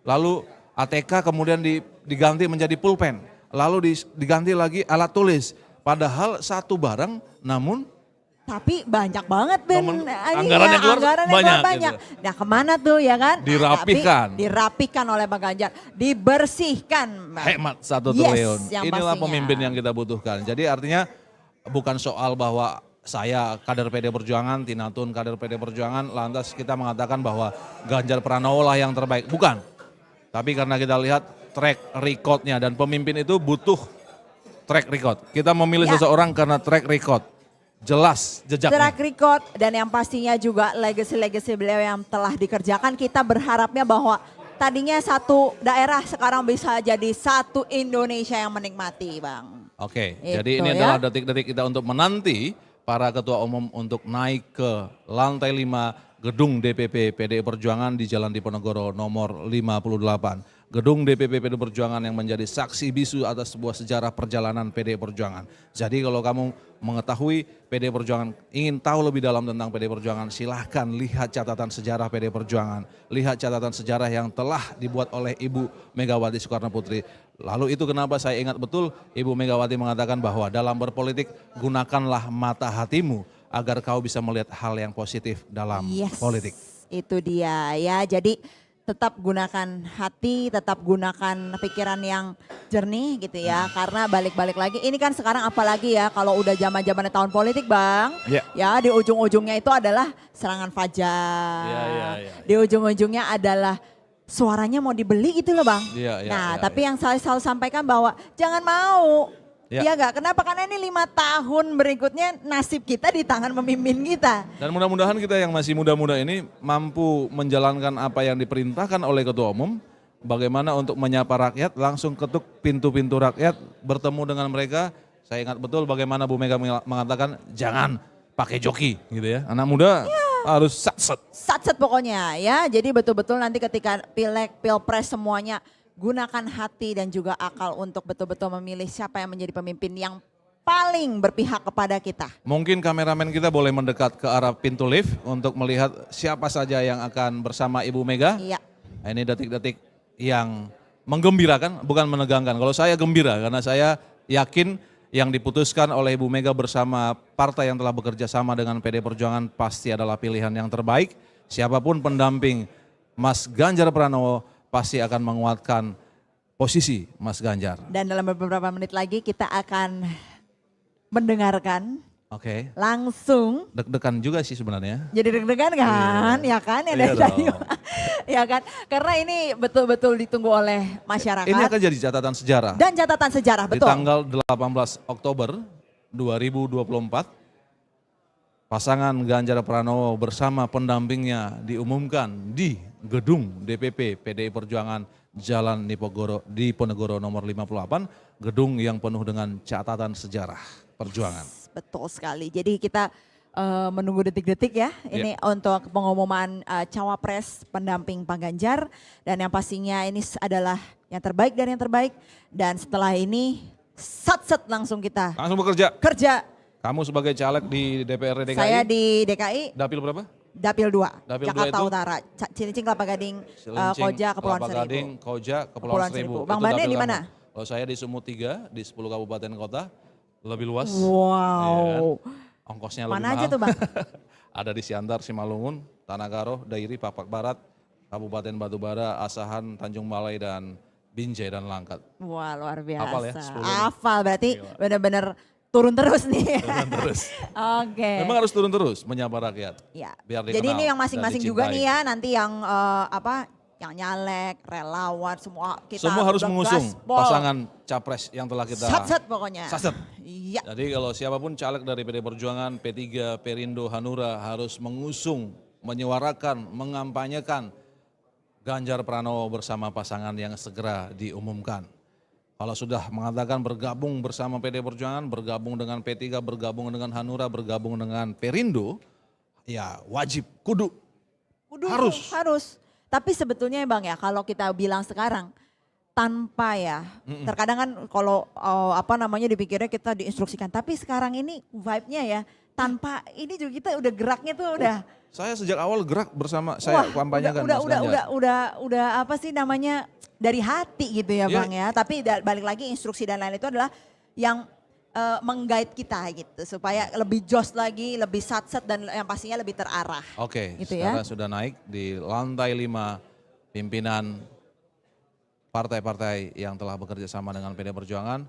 lalu ATK kemudian diganti menjadi pulpen, lalu diganti lagi alat tulis. Padahal satu barang namun Tapi banyak banget Ben. Anggarannya keluar banyak gitu. Nah kemana tuh ya kan? Nah, Dirapikan. tapi dirapikan oleh Bang Ganjar. Dibersihkan. Bang. hemat 1 Yes, triliun. yang Inilah pastinya. pemimpin yang kita butuhkan. Jadi artinya bukan soal bahwa saya kader PD Perjuangan, Tina Tun kader PD Perjuangan, lantas kita mengatakan bahwa Ganjar Pranowo lah yang terbaik. Bukan. Tapi karena kita lihat track recordnya dan pemimpin itu butuh track record. Kita memilih Ya. seseorang karena track record. Jelas jejaknya. Track record dan yang pastinya juga legacy-legacy beliau yang telah dikerjakan. Kita berharapnya bahwa tadinya satu daerah sekarang bisa jadi satu Indonesia yang menikmati Bang. Oke, Itu jadi ini ya. adalah detik-detik kita untuk menanti para ketua umum untuk naik ke lantai 5 gedung DPP PDI Perjuangan di Jalan Diponegoro nomor 58. Gedung DPP PDI Perjuangan yang menjadi saksi bisu atas sebuah sejarah perjalanan PDI Perjuangan. Jadi kalau kamu mengetahui PDI Perjuangan, ingin tahu lebih dalam tentang PDI Perjuangan, silahkan lihat catatan sejarah PDI Perjuangan. Lihat catatan sejarah yang telah dibuat oleh Ibu Megawati Soekarno Putri. Lalu itu kenapa saya ingat betul Ibu Megawati mengatakan bahwa dalam berpolitik gunakanlah mata hatimu agar kau bisa melihat hal yang positif dalam politik. Itu dia ya. Jadi tetap gunakan hati, tetap gunakan pikiran yang jernih gitu ya. Karena balik-balik lagi ini kan sekarang apalagi ya kalau udah zaman-zaman tahun politik Bang. Ya. Ya di ujung-ujungnya itu adalah serangan fajar. Ya. Di ujung-ujungnya adalah suaranya mau dibeli gitu loh Bang. Ya, Nah tapi yang saya selalu sampaikan bahwa jangan mau. Ya. Iya enggak? Kenapa? Karena ini 5 tahun berikutnya nasib kita di tangan pemimpin kita. Dan mudah-mudahan kita yang masih muda-muda ini mampu menjalankan apa yang diperintahkan oleh Ketua Umum. Bagaimana untuk menyapa rakyat, langsung ketuk pintu-pintu rakyat, bertemu dengan mereka. Saya ingat betul bagaimana Bu Mega mengatakan jangan pakai joki gitu ya. Anak muda harus satset. Satset pokoknya ya. Jadi betul-betul nanti ketika pileg, pilpres semuanya gunakan hati dan juga akal untuk betul-betul memilih siapa yang menjadi pemimpin yang paling berpihak kepada kita. Mungkin kameramen kita boleh mendekat ke arah pintu lift untuk melihat siapa saja yang akan bersama Ibu Mega. Iya. Nah, ini detik-detik yang menggembirakan, bukan menegangkan. Kalau saya gembira karena saya yakin yang diputuskan oleh Ibu Mega bersama partai yang telah bekerja sama dengan PD Perjuangan pasti adalah pilihan yang terbaik. Siapapun pendamping Mas Ganjar Pranowo pasti akan menguatkan posisi Mas Ganjar. Dan dalam beberapa menit lagi kita akan mendengarkan Oke. langsung. Deg-degan juga sih sebenarnya. Jadi deg-degan kan, ya kan? Ya, Iya dari tadi. dong. Ya kan? Karena ini betul-betul ditunggu oleh masyarakat. Ini akan jadi catatan sejarah. Dan catatan sejarah, Di betul. tanggal 18 Oktober 2024, pasangan Ganjar Pranowo bersama pendampingnya diumumkan di gedung DPP PDI Perjuangan Jalan Diponegoro nomor 58, gedung yang penuh dengan catatan sejarah perjuangan. Betul sekali. Jadi kita menunggu detik-detik ya. Ini untuk pengumuman cawapres pendamping Pak Ganjar. Dan yang pastinya ini adalah yang terbaik dari yang terbaik. Dan setelah ini sat-set langsung kita Langsung bekerja. kerja. Kamu sebagai caleg di DPRD DKI. Saya di DKI, Dapil berapa? Dapil 2, Dapil Jakarta 2 itu? Utara. Cilincing, Kelapa Gading, Cilincing, Koja, Kepulauan Kelapa Seribu. Gading, Koja, Kepulauan Kepulauan Seribu. Seribu. Bang Itu Bane dapil di kamu. mana? Kalau saya di Sumut 3, di 10 kabupaten kota, lebih luas. Wow. Ongkosnya lebih Mana mahal. aja tuh Bang? Ada di Siantar, Simalungun, Tanah Karo, Dairi, Papak Barat, Kabupaten Batubara, Asahan, Tanjung Balai, dan Binjai dan Langkat. Wah luar biasa. Hafal ya, 10 ini. Hafal berarti Gila. benar-benar turun terus nih. Turun terus. Oke. Memang harus turun terus menyapa rakyat. Ya. Biar Jadi dikenal ini yang dan masing-masing juga dicintai. nih ya nanti yang yang nyalek, relawan semua kita Semua harus udah mengusung gaspol. pasangan capres yang telah kita Sat-sat pokoknya. Sat-sat. Iya. Jadi kalau siapapun caleg dari PD Perjuangan, P3, Perindo, Hanura harus mengusung, menyuarakan, mengampanyekan Ganjar Pranowo bersama pasangan yang segera diumumkan. Kalau sudah mengatakan bergabung bersama PD Perjuangan, bergabung dengan P3, bergabung dengan Hanura, bergabung dengan Perindo, ya wajib, kudu. Harus. Tapi sebetulnya Bang ya kalau kita bilang sekarang tanpa ya, terkadang kan kalau dipikirnya kita diinstruksikan. Tapi sekarang ini vibe-nya ya tanpa ini juga kita udah geraknya tuh udah. Saya sejak awal gerak bersama, saya kampanyekan Mas Ganjar. udah apa sih namanya dari hati gitu ya Iya. Bang ya. Tapi balik lagi instruksi dan lain itu adalah yang meng-guide kita gitu supaya lebih jos lagi, lebih sat-set dan yang pastinya lebih terarah. Oke, Gitu ya. sekarang sudah naik di lantai 5 pimpinan partai-partai yang telah bekerja sama dengan PD Perjuangan.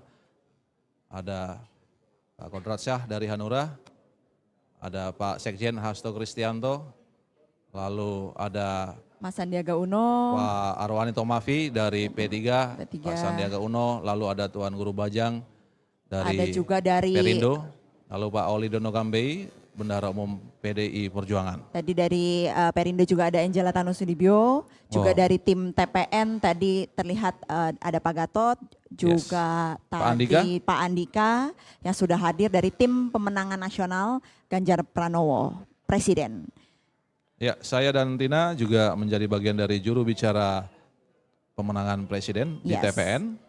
Ada Pak Kodrat Syah dari Hanura, ada Pak Sekjen Hasto Kristianto, lalu ada Mas Sandiaga Uno, Pak Arwani Tomafi dari P3, P3. Pak Sandiaga Uno, lalu ada Tuan Guru Bajang dari ada juga dari Perindo, lalu Pak Oli Dono Gambei, Bendahara Umum PDI Perjuangan. tadi dari Perindo juga ada Angela Tanusudibyo, juga Oh. dari tim TPN tadi terlihat ada Pak Gatot, juga Pak Andika. tadi Pak Andika yang sudah hadir dari tim pemenangan nasional Ganjar Pranowo, Presiden. Ya, saya dan Tina juga menjadi bagian dari juru bicara pemenangan presiden di Yes. TPN.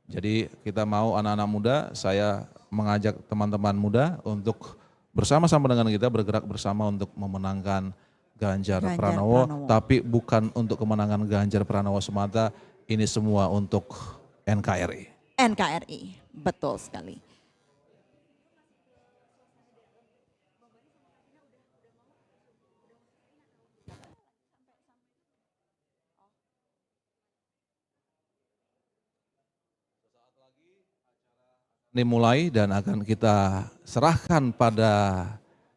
Jadi kita mau anak-anak muda, saya mengajak teman-teman muda untuk bersama-sama dengan kita bergerak bersama untuk memenangkan Ganjar Pranowo. Tapi bukan untuk kemenangan Ganjar Pranowo semata, ini semua untuk NKRI. NKRI, betul sekali. Ini mulai dan akan kita serahkan pada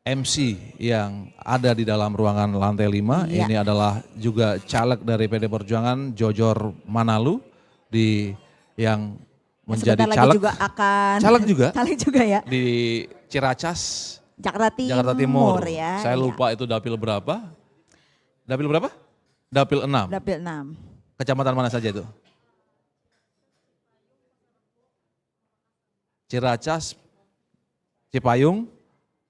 MC yang ada di dalam ruangan lantai 5. Iya. Ini adalah juga caleg dari PD Perjuangan, Jojor Manalu, yang menjadi Sebentar lagi caleg juga akan Caleg juga? caleg juga ya. di Ciracas, Jakarta Timur, Jakarta Timur. ya. Saya iya. lupa itu dapil berapa. Dapil berapa? Dapil 6. Dapil 6. Kecamatan mana saja itu? Ciracas, Cipayung,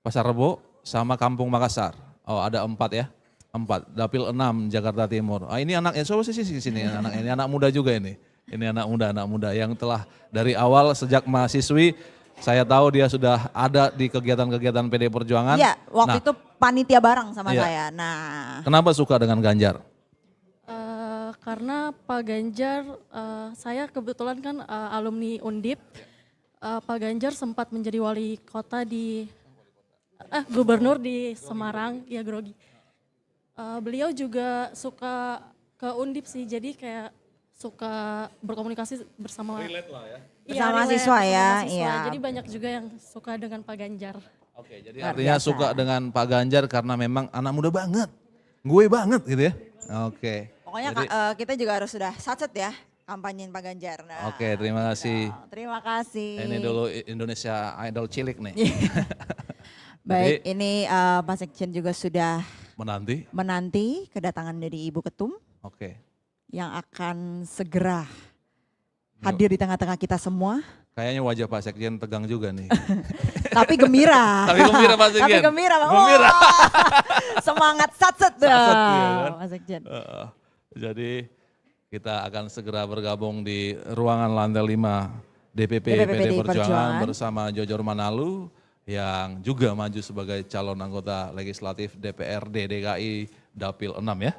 Pasar Rebo, sama Kampung Makassar. Oh ada 4 ya, 4. Dapil 6 Jakarta Timur. Ah, ini anaknya, coba sini anak ini anak muda juga ini. Ini anak muda yang telah dari awal sejak mahasiswi Saya tahu dia sudah ada di kegiatan-kegiatan PD Perjuangan. Iya, waktu Nah, itu panitia bareng sama Iya. saya. Nah, kenapa suka dengan Ganjar? Karena Pak Ganjar, saya kebetulan kan alumni Undip. Pak Ganjar sempat menjadi wali kota gubernur di Semarang, ya grogi. Beliau juga suka ke Undip sih, jadi kayak suka berkomunikasi bersama. Relate lah ya. Bersama mahasiswa ya, iya. Jadi banyak juga yang suka dengan Pak Ganjar. Oke, jadi Luar artinya biasa. suka dengan Pak Ganjar karena memang anak muda banget. Gue banget gitu ya. Oke. pokoknya Jadi- kita juga harus sudah satset ya kampanyein Pak Ganjar. Nah, Oke, terima kasih. terima kasih. Ini dulu Indonesia Idol cilik nih. Baik, ini Pak Sekjen juga sudah Menanti. kedatangan dari Ibu Ketum Oke. yang akan segera hadir di tengah-tengah kita semua. Kayaknya wajah Pak Sekjen tegang juga nih. Tapi gembira. Tapi gembira, Pak Sekjen. Tapi gembira. Bang. Gembira. Wah, semangat satset dah iya kan? Pak Sekjen. Jadi kita akan segera bergabung di ruangan lantai 5 DPP DPP PD Perjuangan Perjuangan bersama Jojor Manalu yang juga maju sebagai calon anggota legislatif DPRD DKI Dapil 6 ya.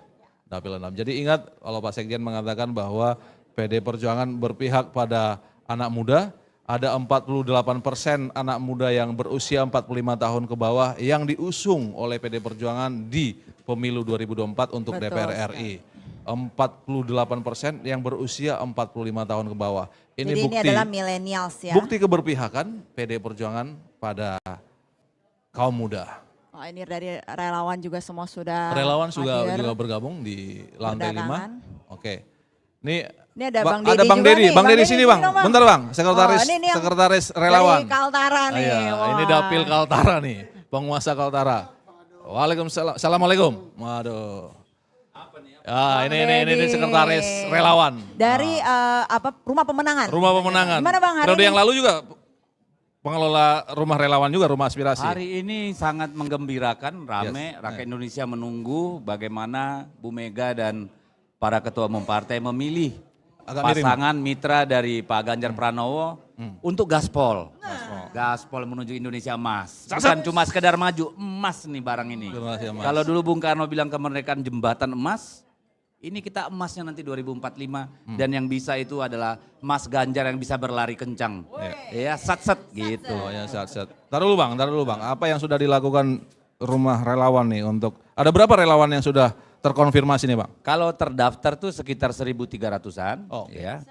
Dapil 6. Jadi ingat kalau Pak Sekjen mengatakan bahwa PD Perjuangan berpihak pada anak muda, ada 48% anak muda yang berusia 45 tahun ke bawah yang diusung oleh PD Perjuangan di pemilu 2024 untuk Betul DPR RI. 48% yang berusia 45 tahun ke bawah. Ini Jadi bukti ini adalah millennials ya. bukti keberpihakan PD Perjuangan pada kaum muda. Oh, ini dari relawan juga semua sudah Relawan juga hadir. bergabung di lantai 5. Berdatangan. Oke. Ini Ini ada Bang ada Deddy Bang juga Deddy. nih. Bang Deddy sini Bang. dong, Bentar Bang, sekretaris Oh, ini yang sekretaris relawan. Dari Kaltara nih. Iya, ini Wah. Dapil Kaltara nih, penguasa Kaltara. Waalaikumsalam. Assalamualaikum. Waduh. Ini sekretaris relawan. Dari rumah pemenangan. Rumah pemenangan. Gimana Bang hari Periode ini? yang lalu juga pengelola rumah relawan juga, rumah aspirasi. Hari ini sangat menggembirakan, rame, Yes. rakyat Indonesia menunggu bagaimana Bu Mega dan para ketua umum partai memilih Agak miring, pasangan mitra dari Pak Ganjar Pranowo untuk gaspol. Nah. Gaspol menuju Indonesia emas. Bukan cuma sekedar maju, emas nih barang ini. Indonesia emas. Kalau dulu Bung Karno bilang kemerdekaan jembatan emas, ini kita emasnya nanti 2045 dan yang bisa itu adalah Mas Ganjar yang bisa berlari kencang. Ya, sat-sat gitu. Oh ya, set. Taruh dulu Bang. Apa yang sudah dilakukan rumah relawan nih untuk, ada berapa relawan yang sudah terkonfirmasi nih Bang? Kalau terdaftar tuh sekitar 1.300-an, Oh, oke. ya.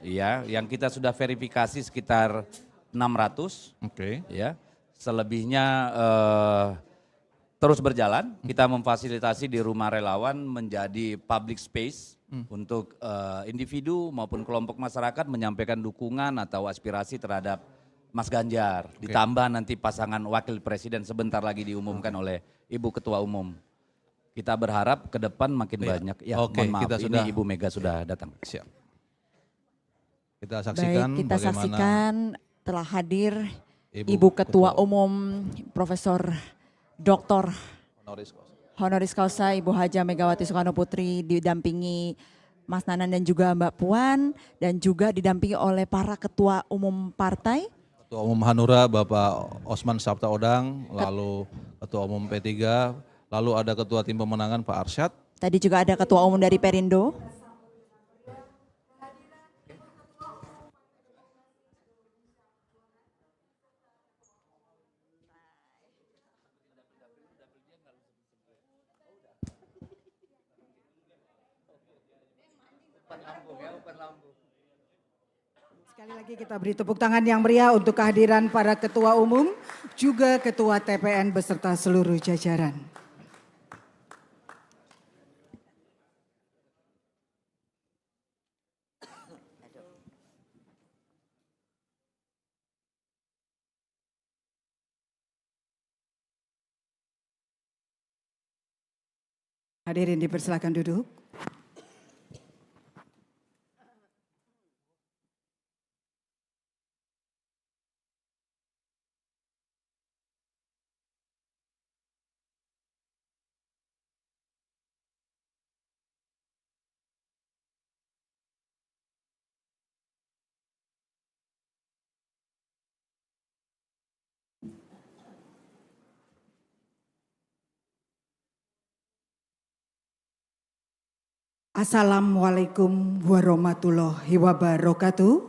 Iya, yang kita sudah verifikasi sekitar 600, Oke. ya. Selebihnya terus berjalan, kita memfasilitasi di rumah relawan menjadi public space untuk individu maupun kelompok masyarakat menyampaikan dukungan atau aspirasi terhadap Mas Ganjar. Ditambah nanti pasangan wakil presiden sebentar lagi diumumkan oleh Ibu Ketua Umum. Kita berharap ke depan makin banyak. Ya, Oke, mohon maaf, kita ini sudah- Ibu Mega sudah datang. Siap. Kita saksikan Baik, kita bagaimana saksikan telah hadir Ibu Ibu Ketua Ketua Umum Profesor Dr. honoris causa. Honoris Causa Ibu Haja Megawati Soekarno Putri didampingi Mas Nanan dan juga Mbak Puan dan juga didampingi oleh para ketua umum partai. Ketua Umum Hanura Bapak Osman Sabta Odang, lalu Ketua Umum P3, lalu ada Ketua Tim Pemenangan Pak Arsyad. Tadi juga ada ketua umum dari Perindo. Sekali lagi kita beri tepuk tangan yang meriah untuk kehadiran para ketua umum, juga ketua TPN beserta seluruh jajaran. Hadirin dipersilakan duduk. Assalamualaikum warahmatullahi wabarakatuh.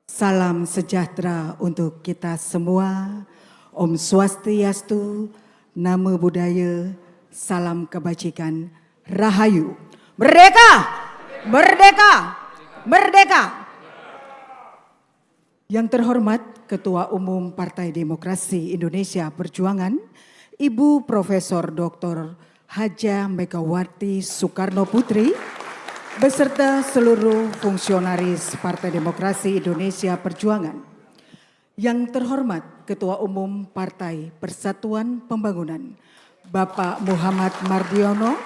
Salam sejahtera untuk kita semua. Om Swastiastu, Namo Buddhaya, salam kebajikan, Rahayu. Merdeka! Merdeka! Merdeka! Yang terhormat Ketua Umum Partai Demokrasi Indonesia Perjuangan, Ibu Profesor Dr. Haja Megawati Soekarno Putri, beserta seluruh fungsionaris Partai Demokrasi Indonesia Perjuangan. Yang terhormat Ketua Umum Partai Persatuan Pembangunan, Bapak Muhammad Mardiono,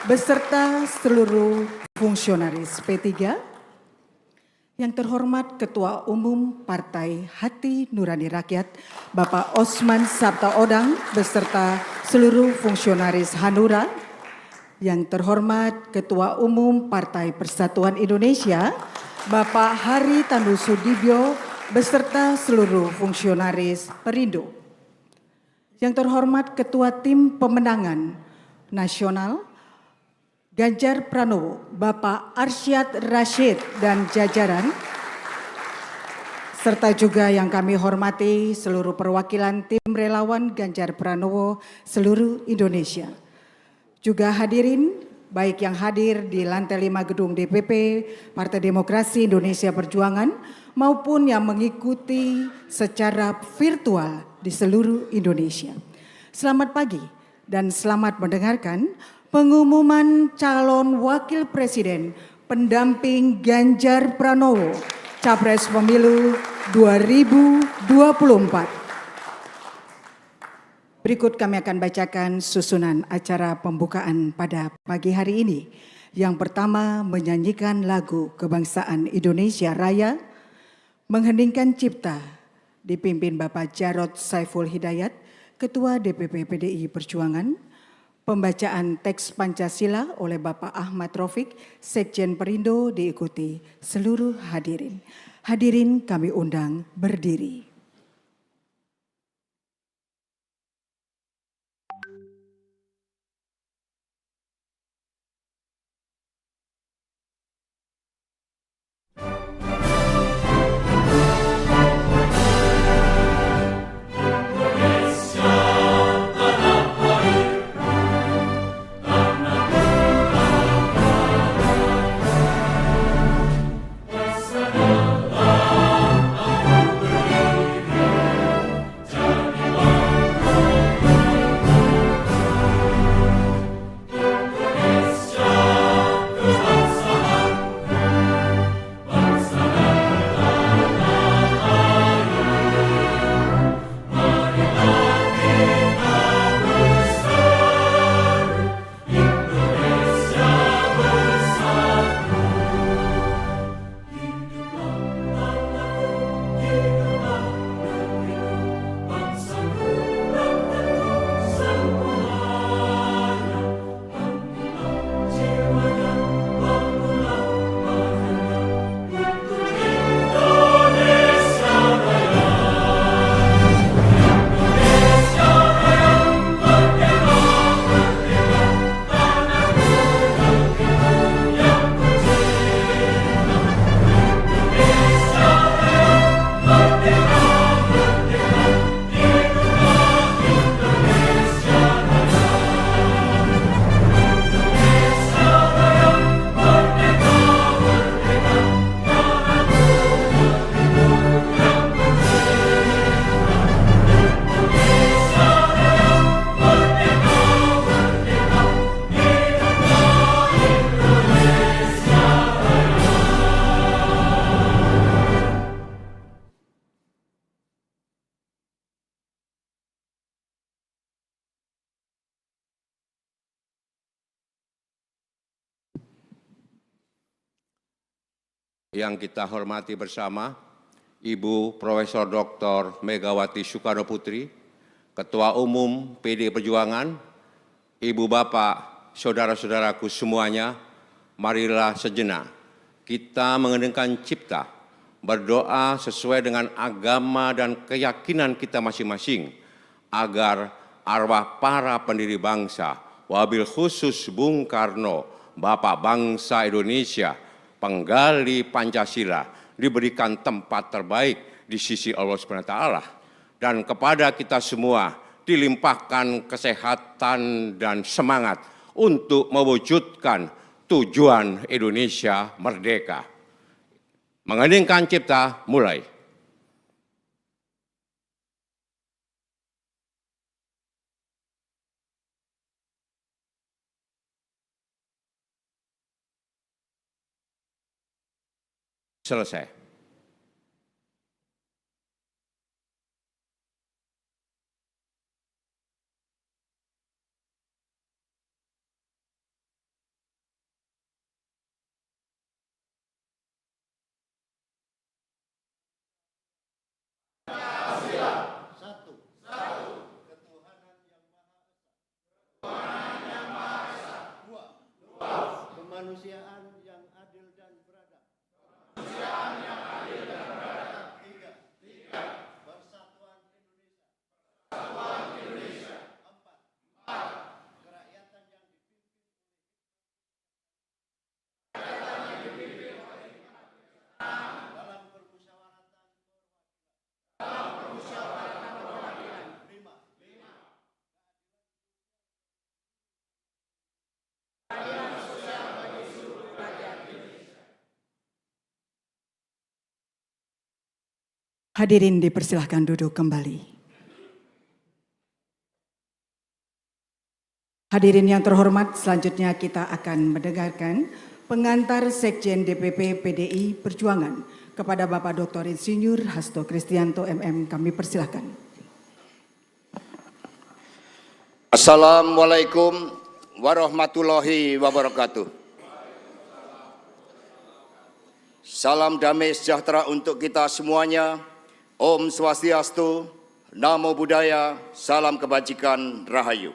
beserta seluruh fungsionaris P3. Yang terhormat Ketua Umum Partai Hati Nurani Rakyat, Bapak Osman Sabtaodang, beserta seluruh fungsionaris Hanura. Yang terhormat Ketua Umum Partai Persatuan Indonesia, Bapak Hari Tanu Sudibyo, beserta seluruh fungsionaris Perindo. Yang terhormat Ketua Tim Pemenangan Nasional, Ganjar Pranowo, Bapak Arsyad Rashid dan jajaran, serta juga yang kami hormati seluruh perwakilan tim relawan Ganjar Pranowo seluruh Indonesia. Juga hadirin, baik yang hadir di lantai 5 gedung DPP Partai Demokrasi Indonesia Perjuangan maupun yang mengikuti secara virtual di seluruh Indonesia. Selamat pagi dan selamat mendengarkan pengumuman calon wakil presiden pendamping Ganjar Pranowo, Capres Pemilu 2024. Berikut kami akan bacakan susunan acara pembukaan pada pagi hari ini. Yang pertama, menyanyikan lagu kebangsaan Indonesia Raya, mengheningkan cipta dipimpin Bapak Jarod Saiful Hidayat, Ketua DPP PDI Perjuangan, pembacaan teks Pancasila oleh Bapak Ahmad Raufik, Sekjen Perindo, diikuti seluruh hadirin. Hadirin kami undang berdiri. Yang kita hormati bersama, Ibu Profesor Dr. Megawati Soekarno Putri, Ketua Umum PD Perjuangan, Ibu Bapak, Saudara-saudaraku semuanya, marilah sejenak kita mengeningkan cipta, berdoa sesuai dengan agama dan keyakinan kita masing-masing, agar arwah para pendiri bangsa, wabil khusus Bung Karno, Bapak bangsa Indonesia, penggali Pancasila, diberikan tempat terbaik di sisi Allah SWT. Dan kepada kita semua dilimpahkan kesehatan dan semangat untuk mewujudkan tujuan Indonesia merdeka. Mengeningkan cipta, mulai. Selesai. Kemanusiaan yang adil dan beradab. Tiga. Persatuan Indonesia. Empat. Kerakyatan yang dipimpin dalam permusyawaratan perwakilan. Lima. Hadirin dipersilahkan duduk kembali. Hadirin yang terhormat, selanjutnya kita akan mendengarkan pengantar Sekjen DPP PDI Perjuangan kepada Bapak Dr. Insinyur Hasto Kristianto MM. Kami persilahkan. Assalamualaikum warahmatullahi wabarakatuh. Salam damai sejahtera untuk kita semuanya. Om Swastiastu, Namo Buddhaya, salam kebajikan, rahayu.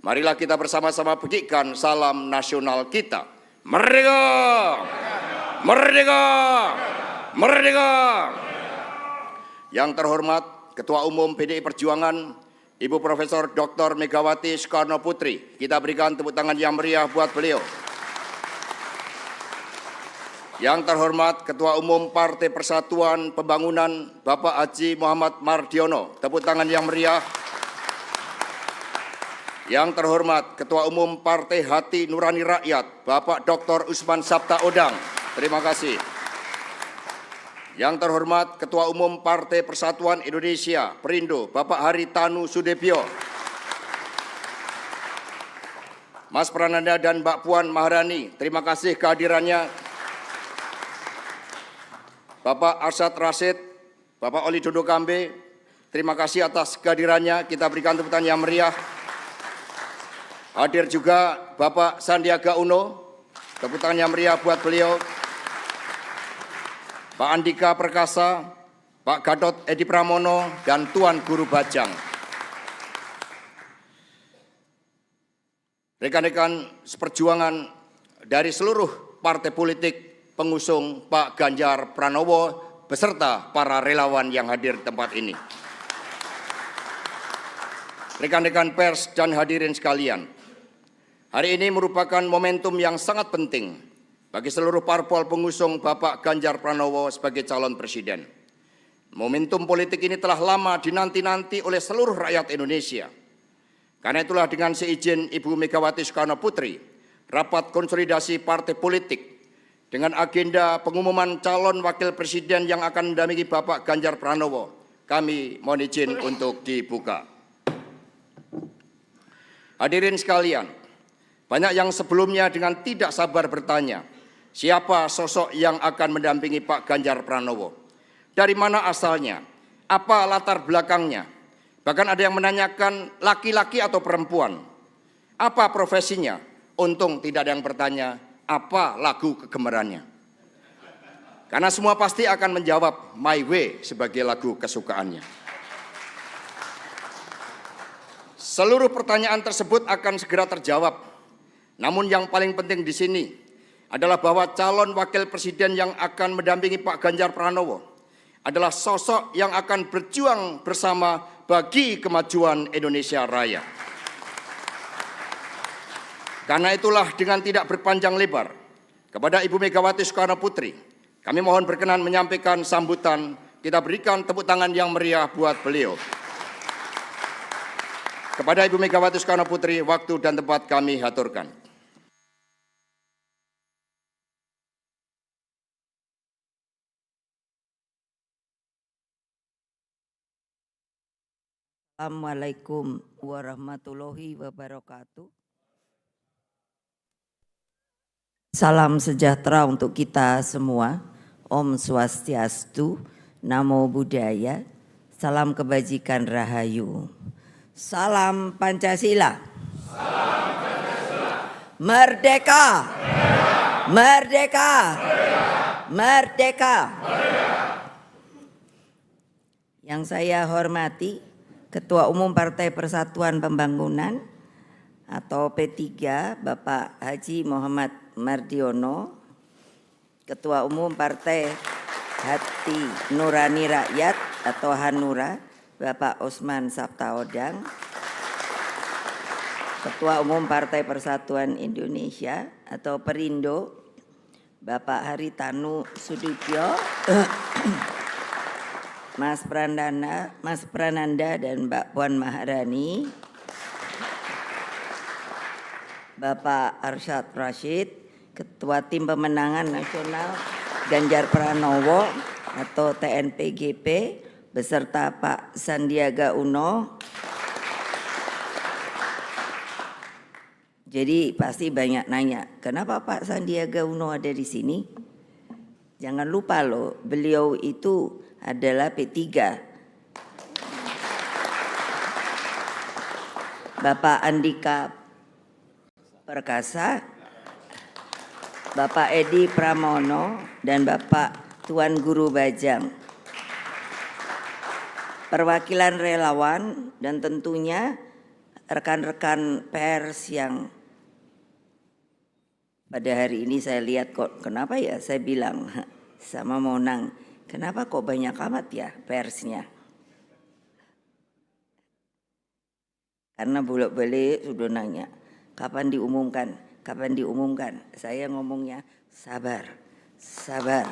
Marilah kita bersama-sama petikkan salam nasional kita. Merdeka! Merdeka! Merdeka! Yang terhormat Ketua Umum PDI Perjuangan, Ibu Profesor Dr. Megawati Soekarno Putri. Kita berikan tepuk tangan yang meriah buat beliau. Yang terhormat Ketua Umum Partai Persatuan Pembangunan Bapak Haji Muhammad Mardiono, tepuk tangan yang meriah. Yang terhormat Ketua Umum Partai Hati Nurani Rakyat Bapak Dr. Usman Sabta Odang, terima kasih. Yang terhormat Ketua Umum Partai Persatuan Indonesia Perindo Bapak Haritanu Sudebyo, Mas Prananda dan Mbak Puan Maharani, terima kasih kehadirannya. Bapak Arsyad Rashid, Bapak Oli Dodo Kambe, terima kasih atas kehadirannya. Kita berikan tepuk tangan yang meriah. Hadir juga Bapak Sandiaga Uno, tepuk tangan yang meriah buat beliau. Pak Andika Perkasa, Pak Gatot Edi Pramono, dan Tuan Guru Bajang. Rekan-rekan seperjuangan dari seluruh partai politik pengusung Pak Ganjar Pranowo beserta para relawan yang hadir di tempat ini. Rekan-rekan pers dan hadirin sekalian, hari ini merupakan momentum yang sangat penting bagi seluruh parpol pengusung Bapak Ganjar Pranowo sebagai calon presiden. Momentum politik ini telah lama dinanti-nanti oleh seluruh rakyat Indonesia. Karena itulah dengan seizin Ibu Megawati Soekarno Putri, rapat konsolidasi partai politik dengan agenda pengumuman calon wakil presiden yang akan mendampingi Bapak Ganjar Pranowo, kami mohon izin untuk dibuka. Hadirin sekalian, banyak yang sebelumnya dengan tidak sabar bertanya, siapa sosok yang akan mendampingi Pak Ganjar Pranowo? Dari mana asalnya? Apa latar belakangnya? Bahkan ada yang menanyakan laki-laki atau perempuan. Apa profesinya? Untung tidak ada yang bertanya, apa lagu kegemarannya? Karena semua pasti akan menjawab My Way sebagai lagu kesukaannya. Seluruh pertanyaan tersebut akan segera terjawab. Namun yang paling penting di sini adalah bahwa calon wakil presiden yang akan mendampingi Pak Ganjar Pranowo adalah sosok yang akan berjuang bersama bagi kemajuan Indonesia Raya. Karena itulah dengan tidak berpanjang lebar, kepada Ibu Megawati Soekarno Putri, kami mohon berkenan menyampaikan sambutan. Kita berikan tepuk tangan yang meriah buat beliau. Kepada Ibu Megawati Soekarno Putri, waktu dan tempat kami haturkan. Assalamualaikum warahmatullahi wabarakatuh. Salam sejahtera untuk kita semua. Om Swastiastu, Namo Buddhaya, salam kebajikan rahayu. Salam Pancasila. Salam Pancasila. Merdeka. Merdeka. Merdeka. Merdeka. Merdeka. Yang saya hormati Ketua Umum Partai Persatuan Pembangunan atau P3 Bapak Haji Muhammad Mardiono, Ketua Umum Partai Hati Nurani Rakyat atau Hanura Bapak Osman Sabtaodang, Ketua Umum Partai Persatuan Indonesia atau Perindo Bapak Haritanu Sudibyo, Mas Prananda dan Mbak Puan Maharani, Bapak Arsyad Rashid, Ketua Tim Pemenangan Nasional Ganjar Pranowo atau TNPGP beserta Pak Sandiaga Uno. Jadi pasti banyak nanya, kenapa Pak Sandiaga Uno ada di sini? Jangan lupa loh, beliau itu adalah P3. Bapak Andika Perkasa, Bapak Edi Pramono, dan Bapak Tuan Guru Bajang. Perwakilan relawan dan tentunya rekan-rekan pers yang pada hari ini saya lihat kok, kenapa ya saya bilang sama Monang, kenapa kok banyak amat ya persnya? Karena bolak-balik sudah nanya, kapan diumumkan? Kapan diumumkan? Saya ngomongnya sabar, sabar.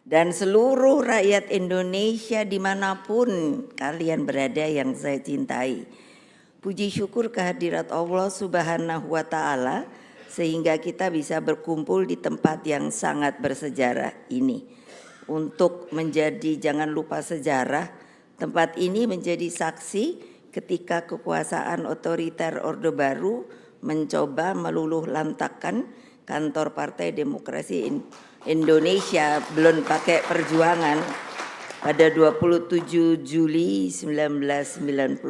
Dan seluruh rakyat Indonesia dimanapun kalian berada yang saya cintai, puji syukur kehadirat Allah Subhanahu wa Ta'ala sehingga kita bisa berkumpul di tempat yang sangat bersejarah ini. Untuk menjadi, jangan lupa sejarah, tempat ini menjadi saksi ketika kekuasaan otoriter Orde Baru mencoba meluluh lantakkan kantor Partai Demokrasi Indonesia belum pakai perjuangan pada 27 Juli 1996.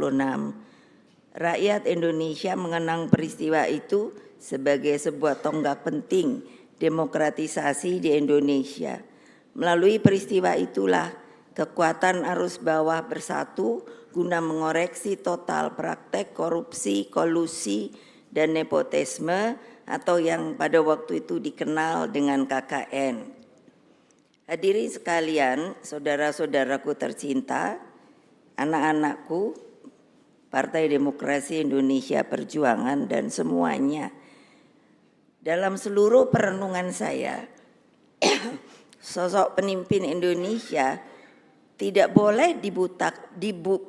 Rakyat Indonesia mengenang peristiwa itu sebagai sebuah tonggak penting demokratisasi di Indonesia. Melalui peristiwa itulah kekuatan arus bawah bersatu guna mengoreksi total praktek korupsi, kolusi, dan nepotisme atau yang pada waktu itu dikenal dengan KKN. Hadirin sekalian, saudara-saudaraku tercinta, anak-anakku, Partai Demokrasi Indonesia Perjuangan dan semuanya. Dalam seluruh perenungan saya, sosok pemimpin Indonesia tidak boleh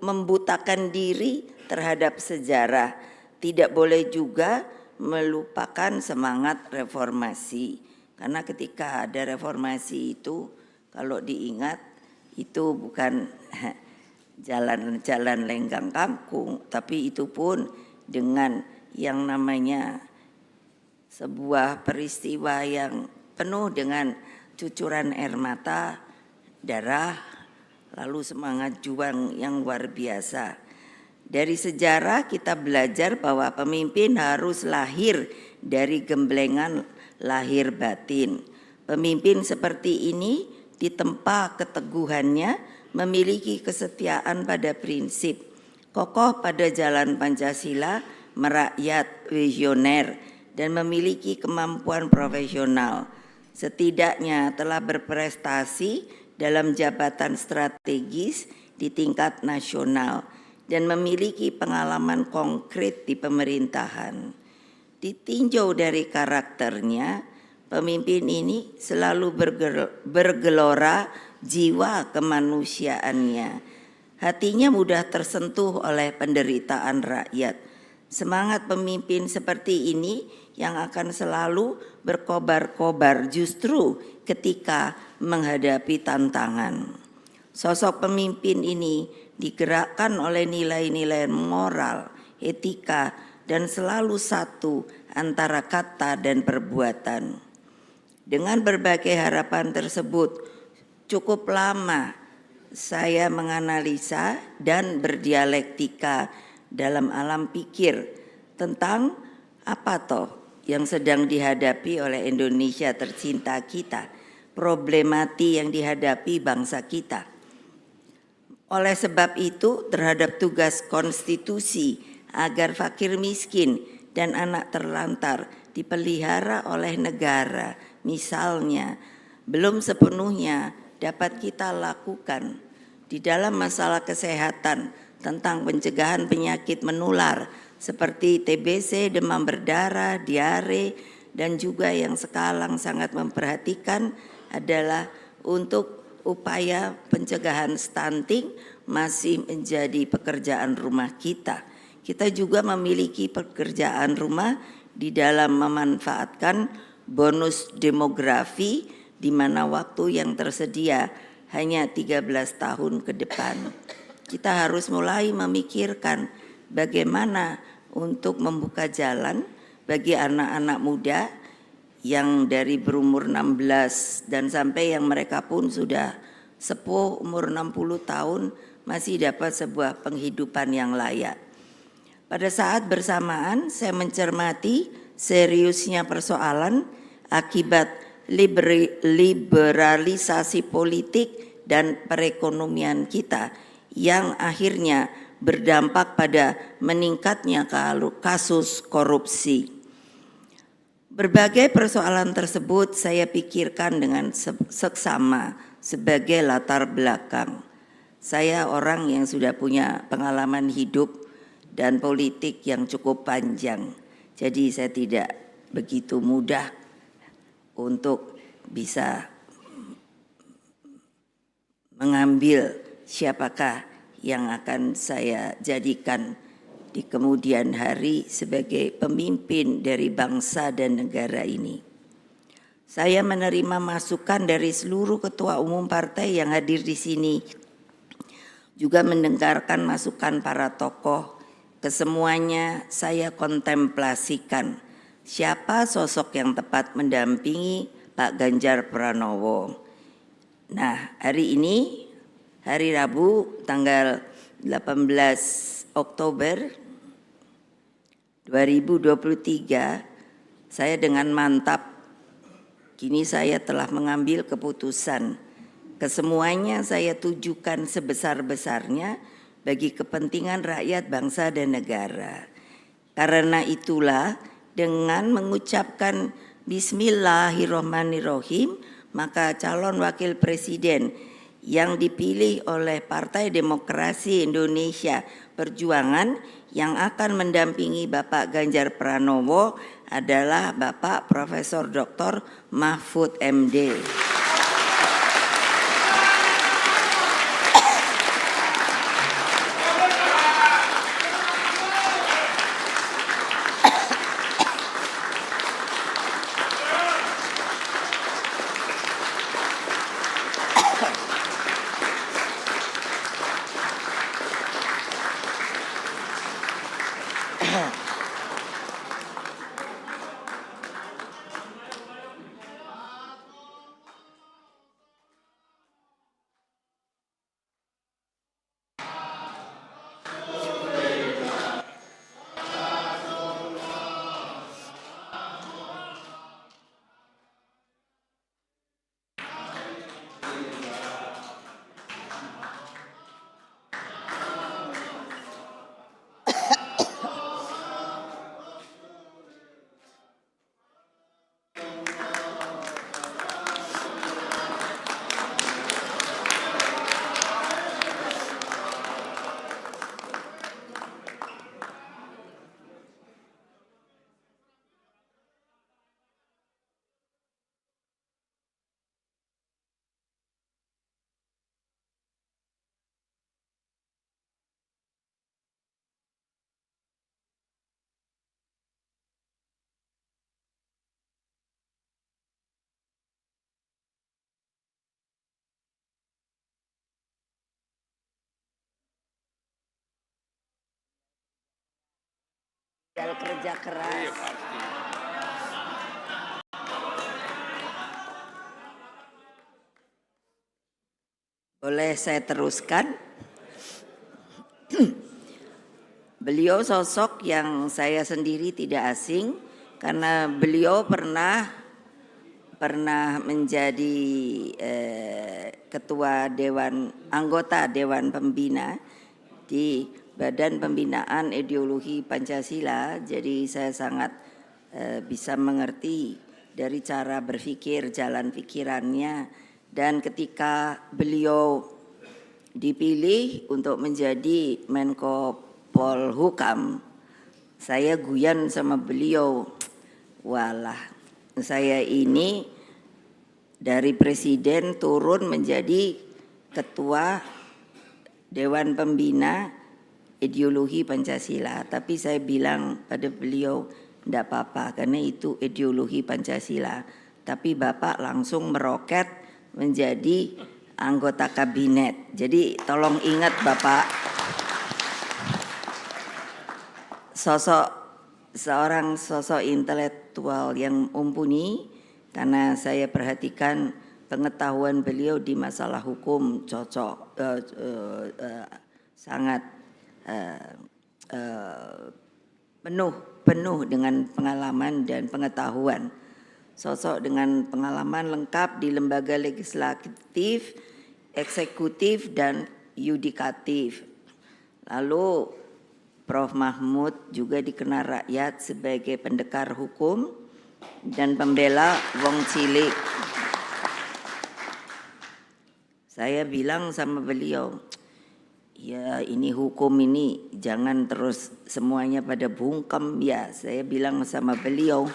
membutakan diri terhadap sejarah. Tidak boleh juga melupakan semangat reformasi. Karena ketika ada reformasi itu, kalau diingat, itu bukan jalan-jalan lenggang kangkung, tapi itu pun dengan yang namanya sebuah peristiwa yang penuh dengan cucuran air mata, darah, lalu semangat juang yang luar biasa. Dari sejarah kita belajar bahwa pemimpin harus lahir dari gemblengan lahir batin. Pemimpin seperti ini ditempa keteguhannya, memiliki kesetiaan pada prinsip, kokoh pada jalan Pancasila, merakyat, visioner, dan memiliki kemampuan profesional. Setidaknya telah berprestasi dalam jabatan strategis di tingkat nasional. dan memiliki pengalaman konkret di pemerintahan. Ditinjau dari karakternya, pemimpin ini selalu bergelora jiwa kemanusiaannya. Hatinya mudah tersentuh oleh penderitaan rakyat. Semangat pemimpin seperti ini yang akan selalu berkobar-kobar justru ketika menghadapi tantangan. Sosok pemimpin ini digerakkan oleh nilai-nilai moral, etika, dan selalu satu antara kata dan perbuatan. Dengan berbagai harapan tersebut, cukup lama saya menganalisa dan berdialektika dalam alam pikir tentang apa toh yang sedang dihadapi oleh Indonesia tercinta kita, problematik yang dihadapi bangsa kita. Oleh sebab itu, terhadap tugas konstitusi agar fakir miskin dan anak terlantar dipelihara oleh negara, misalnya, belum sepenuhnya dapat kita lakukan di dalam masalah kesehatan tentang pencegahan penyakit menular seperti TBC, demam berdarah, diare, dan juga yang sekarang sangat memperhatikan adalah untuk upaya pencegahan stunting masih menjadi pekerjaan rumah kita. Kita juga memiliki pekerjaan rumah di dalam memanfaatkan bonus demografi di mana waktu yang tersedia hanya 13 tahun ke depan. Kita harus mulai memikirkan bagaimana untuk membuka jalan bagi anak-anak muda yang dari berumur 16 dan sampai yang mereka pun sudah sepuh umur 60 tahun masih dapat sebuah penghidupan yang layak. Pada saat bersamaan saya mencermati seriusnya persoalan akibat liberalisasi politik dan perekonomian kita yang akhirnya berdampak pada meningkatnya kasus korupsi. Berbagai persoalan tersebut saya pikirkan dengan seksama sebagai latar belakang. Saya orang yang sudah punya pengalaman hidup dan politik yang cukup panjang. Jadi saya tidak begitu mudah untuk bisa mengambil siapakah yang akan saya jadikan di kemudian hari sebagai pemimpin dari bangsa dan negara ini. Saya menerima masukan dari seluruh ketua umum partai yang hadir di sini, juga mendengarkan masukan para tokoh. Kesemuanya saya kontemplasikan siapa sosok yang tepat mendampingi Pak Ganjar Pranowo. Nah, hari ini, hari Rabu tanggal 18 Oktober 2023, saya dengan mantap kini saya telah mengambil keputusan. Kesemuanya saya tujukan sebesar-besarnya bagi kepentingan rakyat, bangsa, dan negara. Karena itulah dengan mengucapkan Bismillahirrahmanirrahim, maka calon wakil presiden yang dipilih oleh Partai Demokrasi Indonesia Perjuangan yang akan mendampingi Bapak Ganjar Pranowo adalah Bapak Profesor Dr. Mahfud MD. kerja keras. Boleh saya teruskan? Beliau sosok yang saya sendiri tidak asing karena beliau pernah menjadi ketua anggota Dewan Pembina di Badan Pembinaan Ideologi Pancasila. Jadi saya sangat bisa mengerti dari cara berpikir, jalan pikirannya, dan ketika beliau dipilih untuk menjadi Menko Polhukam, saya guyon sama beliau, walah saya ini dari presiden turun menjadi ketua Dewan Pembina Ideologi Pancasila. Tapi saya bilang pada beliau, enggak apa-apa karena itu ideologi Pancasila. Tapi Bapak langsung meroket menjadi anggota kabinet. Jadi tolong ingat Bapak, seorang sosok intelektual yang mumpuni, karena saya perhatikan pengetahuan beliau di masalah hukum sangat penuh dengan pengalaman dan pengetahuan. Sosok dengan pengalaman lengkap di lembaga legislatif, eksekutif, dan yudikatif. Lalu Prof. Mahmud juga dikenal rakyat sebagai pendekar hukum dan pembela wong cilik. Saya bilang sama beliau, ya ini hukum ini jangan terus semuanya pada bungkem ya. Saya bilang sama beliau,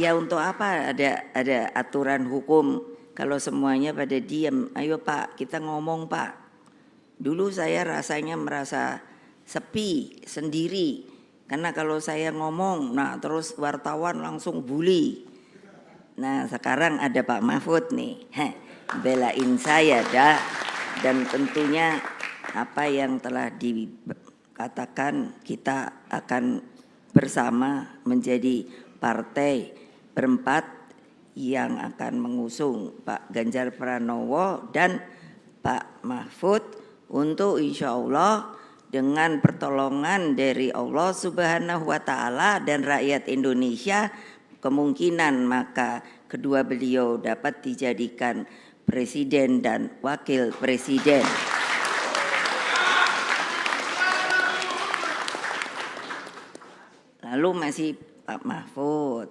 ya untuk apa ada aturan hukum kalau semuanya pada diam. Ayo Pak, kita ngomong Pak. Dulu saya rasanya merasa sepi sendiri karena kalau saya ngomong, nah terus wartawan langsung bully. Nah sekarang ada Pak Mahfud nih, belain saya dah. Dan tentunya apa yang telah dikatakan, kita akan bersama menjadi partai berempat yang akan mengusung Pak Ganjar Pranowo dan Pak Mahfud untuk insya Allah dengan pertolongan dari Allah Subhanahu wa Ta'ala dan rakyat Indonesia, kemungkinan maka kedua beliau dapat dijadikan presiden dan wakil presiden. Lalu masih Pak Mahfud,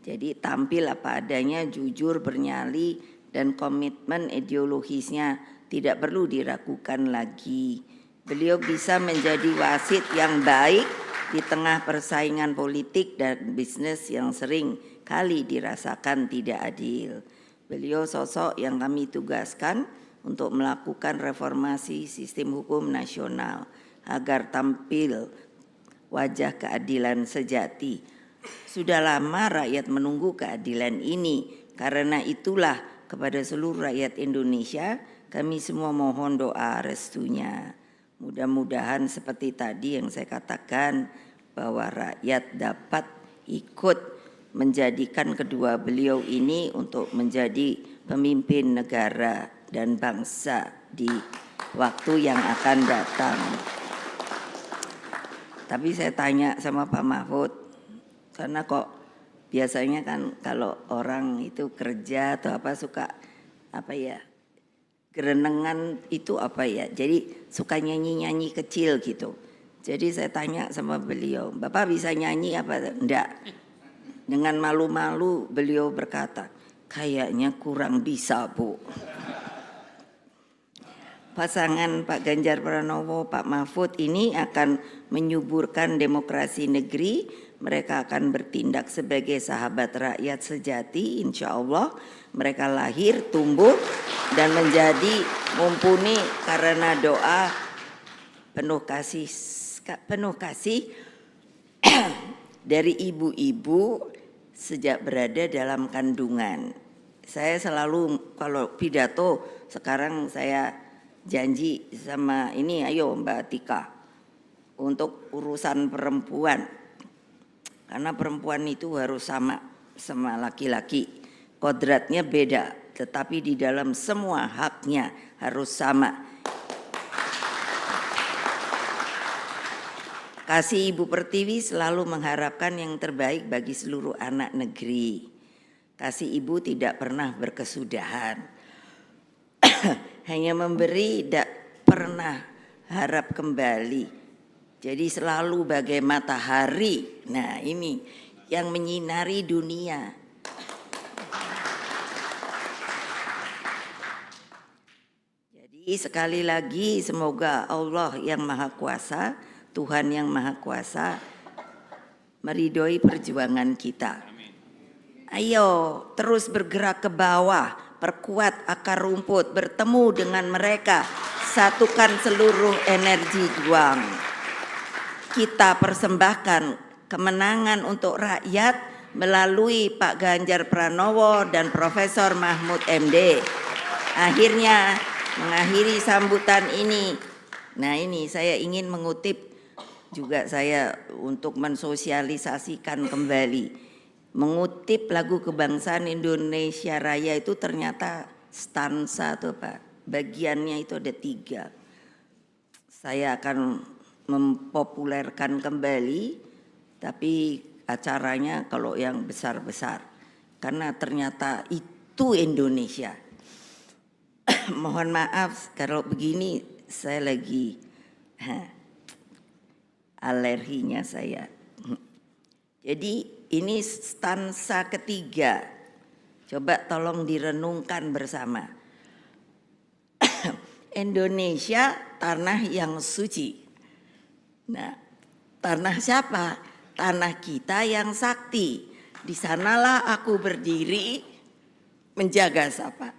jadi tampil apa adanya, jujur, bernyali, dan komitmen ideologisnya tidak perlu diragukan lagi. Beliau bisa menjadi wasit yang baik di tengah persaingan politik dan bisnis yang sering kali dirasakan tidak adil. Beliau sosok yang kami tugaskan untuk melakukan reformasi sistem hukum nasional agar tampil wajah keadilan sejati. Sudah lama rakyat menunggu keadilan ini, karena itulah kepada seluruh rakyat Indonesia kami semua mohon doa restunya. Mudah-mudahan seperti tadi yang saya katakan bahwa rakyat dapat ikut menjadikan kedua beliau ini untuk menjadi pemimpin negara dan bangsa di waktu yang akan datang. Tapi saya tanya sama Pak Mahfud, karena kok biasanya kan kalau orang itu kerja atau apa suka apa ya, gerenengan itu apa ya, jadi suka nyanyi-nyanyi kecil gitu. Jadi saya tanya sama beliau, Bapak bisa nyanyi apa? Enggak. Dengan malu-malu beliau berkata, kayaknya kurang bisa Bu. Pasangan Pak Ganjar Pranowo, Pak Mahfud ini akan menyuburkan demokrasi negeri. Mereka akan bertindak sebagai sahabat rakyat sejati, insya Allah. Mereka lahir, tumbuh, dan menjadi mumpuni karena doa penuh kasih dari ibu-ibu sejak berada dalam kandungan. Saya selalu kalau pidato sekarang saya janji sama ini, ayo Mbak Tika, untuk urusan perempuan. Karena perempuan itu harus sama laki-laki. Kodratnya beda, tetapi di dalam semua haknya harus sama. Kasih Ibu Pertiwi selalu mengharapkan yang terbaik bagi seluruh anak negeri. Kasih Ibu tidak pernah berkesudahan. Hanya memberi, tidak pernah harap kembali. Jadi selalu bagai matahari. Nah, ini yang menyinari dunia. Jadi sekali lagi semoga Allah yang Maha Kuasa, Tuhan yang Maha Kuasa meridhoi perjuangan kita. Ayo terus bergerak ke bawah, perkuat akar rumput, bertemu dengan mereka, satukan seluruh energi juang. Kita persembahkan kemenangan untuk rakyat melalui Pak Ganjar Pranowo dan Profesor Mahfud MD. Akhirnya mengakhiri sambutan ini. Nah, ini saya ingin mengutip juga saya untuk mensosialisasikan kembali. Mengutip lagu kebangsaan Indonesia Raya itu ternyata stansa tuh Pak. Bagiannya itu ada 3. Saya akan mempopulerkan kembali, tapi acaranya kalau yang besar-besar. Karena ternyata itu Indonesia. Mohon maaf kalau begini saya lagi alerginya saya. Jadi ini stansa ketiga. Coba tolong direnungkan bersama. Indonesia tanah yang suci. Nah, tanah siapa? Tanah kita yang sakti. Di sanalah aku berdiri menjaga siapa?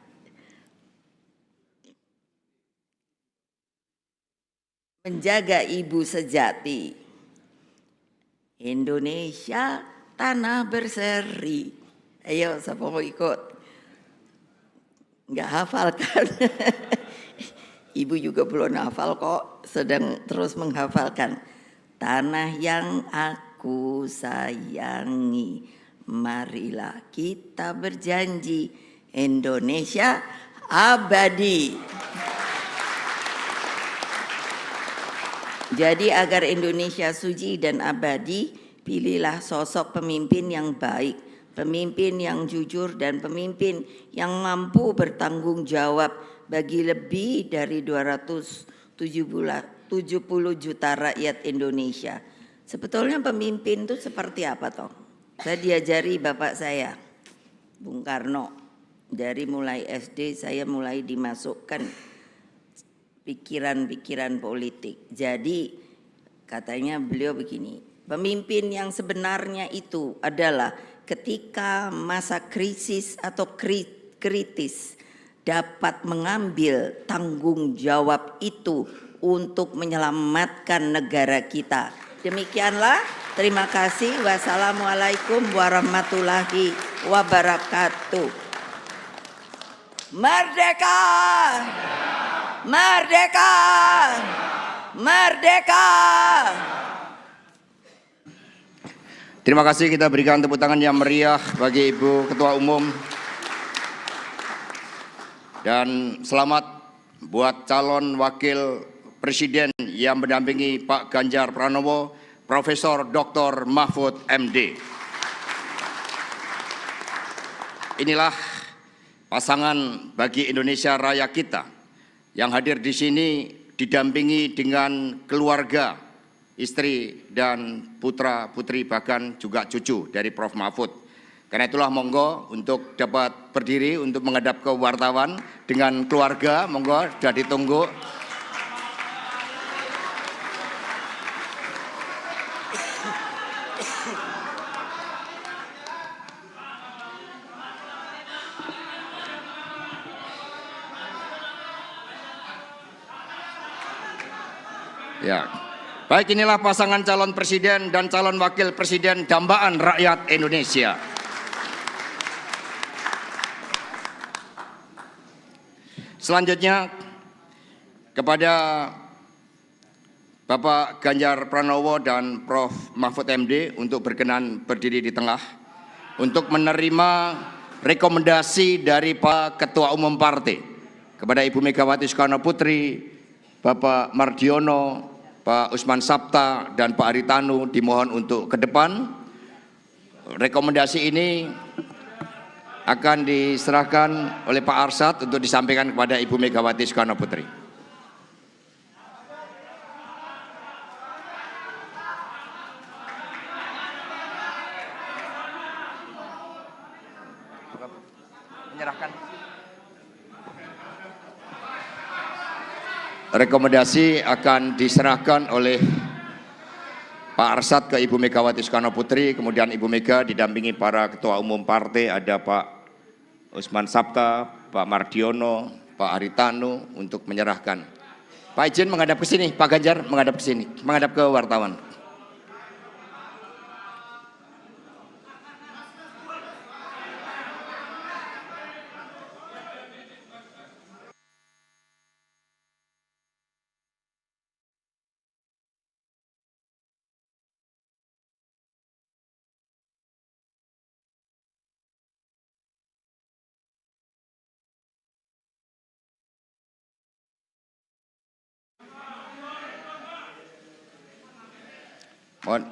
Menjaga ibu sejati. Indonesia tanah berseri. Ayo siapa mau ikut? Enggak hafal kan? Ibu juga belum hafal kok, sedang terus menghafalkan. Tanah yang aku sayangi, marilah kita berjanji Indonesia abadi. Jadi agar Indonesia suci dan abadi, pilihlah sosok pemimpin yang baik, pemimpin yang jujur dan pemimpin yang mampu bertanggung jawab bagi lebih dari 270 juta rakyat Indonesia. Sebetulnya pemimpin itu seperti apa toh? Saya diajari bapak saya, Bung Karno. Dari mulai SD saya mulai dimasukkan pikiran-pikiran politik. Jadi katanya beliau begini, pemimpin yang sebenarnya itu adalah ketika masa krisis atau kritis dapat mengambil tanggung jawab itu untuk menyelamatkan negara kita. Demikianlah, terima kasih. Wassalamualaikum warahmatullahi wabarakatuh. Merdeka! Merdeka! Merdeka! Terima kasih, kita berikan tepuk tangan yang meriah bagi Ibu Ketua Umum. Dan selamat buat calon wakil presiden yang mendampingi Pak Ganjar Pranowo, Profesor Dr. Mahfud MD. Inilah pasangan bagi Indonesia Raya kita yang hadir di sini didampingi dengan keluarga, istri dan putra-putri bahkan juga cucu dari Prof. Mahfud. Karena itulah monggo untuk dapat berdiri untuk menghadap ke wartawan dengan keluarga, monggo sudah ditunggu. Ya, baik, inilah pasangan calon presiden dan calon wakil presiden dambaan rakyat Indonesia. Selanjutnya kepada Bapak Ganjar Pranowo dan Prof. Mahfud MD untuk berkenan berdiri di tengah untuk menerima rekomendasi dari Pak Ketua Umum Partai kepada Ibu Megawati Soekarno Putri, Bapak Mardiono, Pak Usman Sabta, dan Pak Haritanu dimohon untuk ke depan. Rekomendasi ini akan diserahkan oleh Pak Arsad untuk disampaikan kepada Ibu Megawati Soekarno Putri. Rekomendasi akan diserahkan oleh Pak Arsad ke Ibu Megawati Soekarno Putri, kemudian Ibu Mega didampingi para ketua umum partai, ada Pak Usman Sabta, Pak Mardiono, Pak Haritanu untuk menyerahkan. Pak izin menghadap ke sini, Pak Ganjar menghadap ke sini, menghadap ke wartawan. Mohon.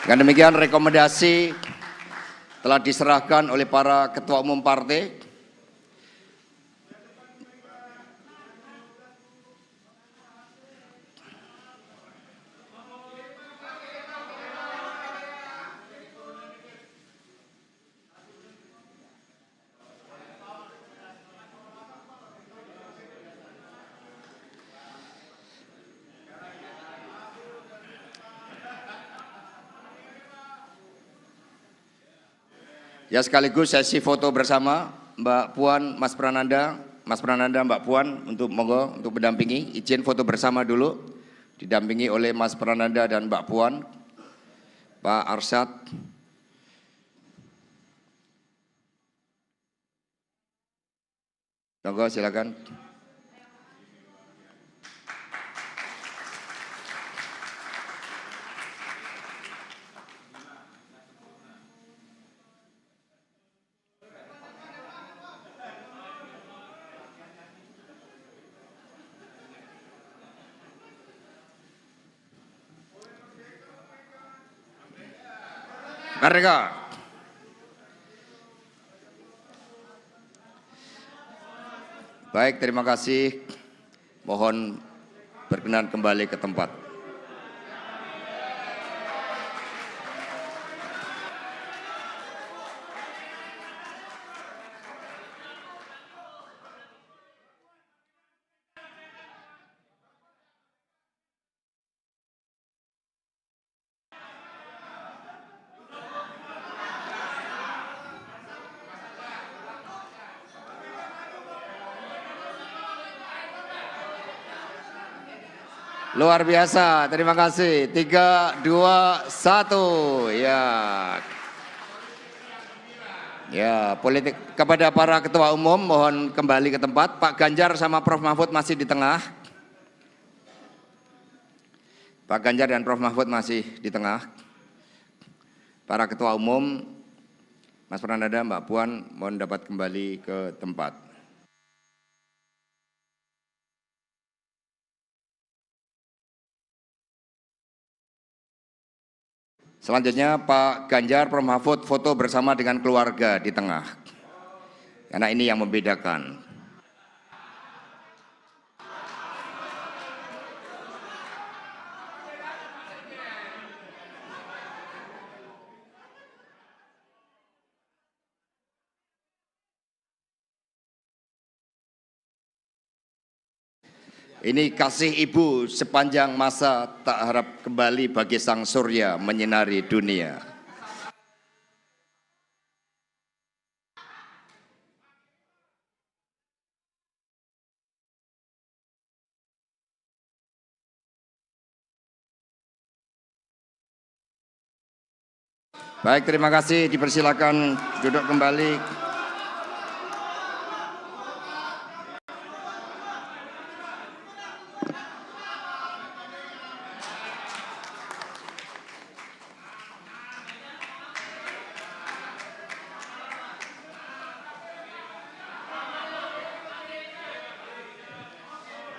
Dengan demikian rekomendasi telah diserahkan oleh para ketua umum partai. Ya, sekaligus sesi foto bersama Mbak Puan, Mas Prananda, Mbak Puan untuk monggo untuk mendampingi. Izin foto bersama dulu, didampingi oleh Mas Prananda dan Mbak Puan, Pak Arsad. Monggo silakan. Merdeka. Baik, terima kasih. Mohon berkenan kembali ke tempat. Luar biasa, terima kasih. 3, 2, 1. Ya. Ya, politik kepada para ketua umum mohon kembali ke tempat. Pak Ganjar sama Prof Mahfud masih di tengah. Pak Ganjar dan Prof Mahfud masih di tengah. Para ketua umum, Mas Prananda, Mbak Puan, mohon dapat kembali ke tempat. Selanjutnya Pak Ganjar, Prof Mahfud foto bersama dengan keluarga di tengah. Karena ini yang membedakan. Ini kasih ibu sepanjang masa tak harap kembali bagi sang surya menyinari dunia. Baik, terima kasih. Dipersilakan duduk kembali.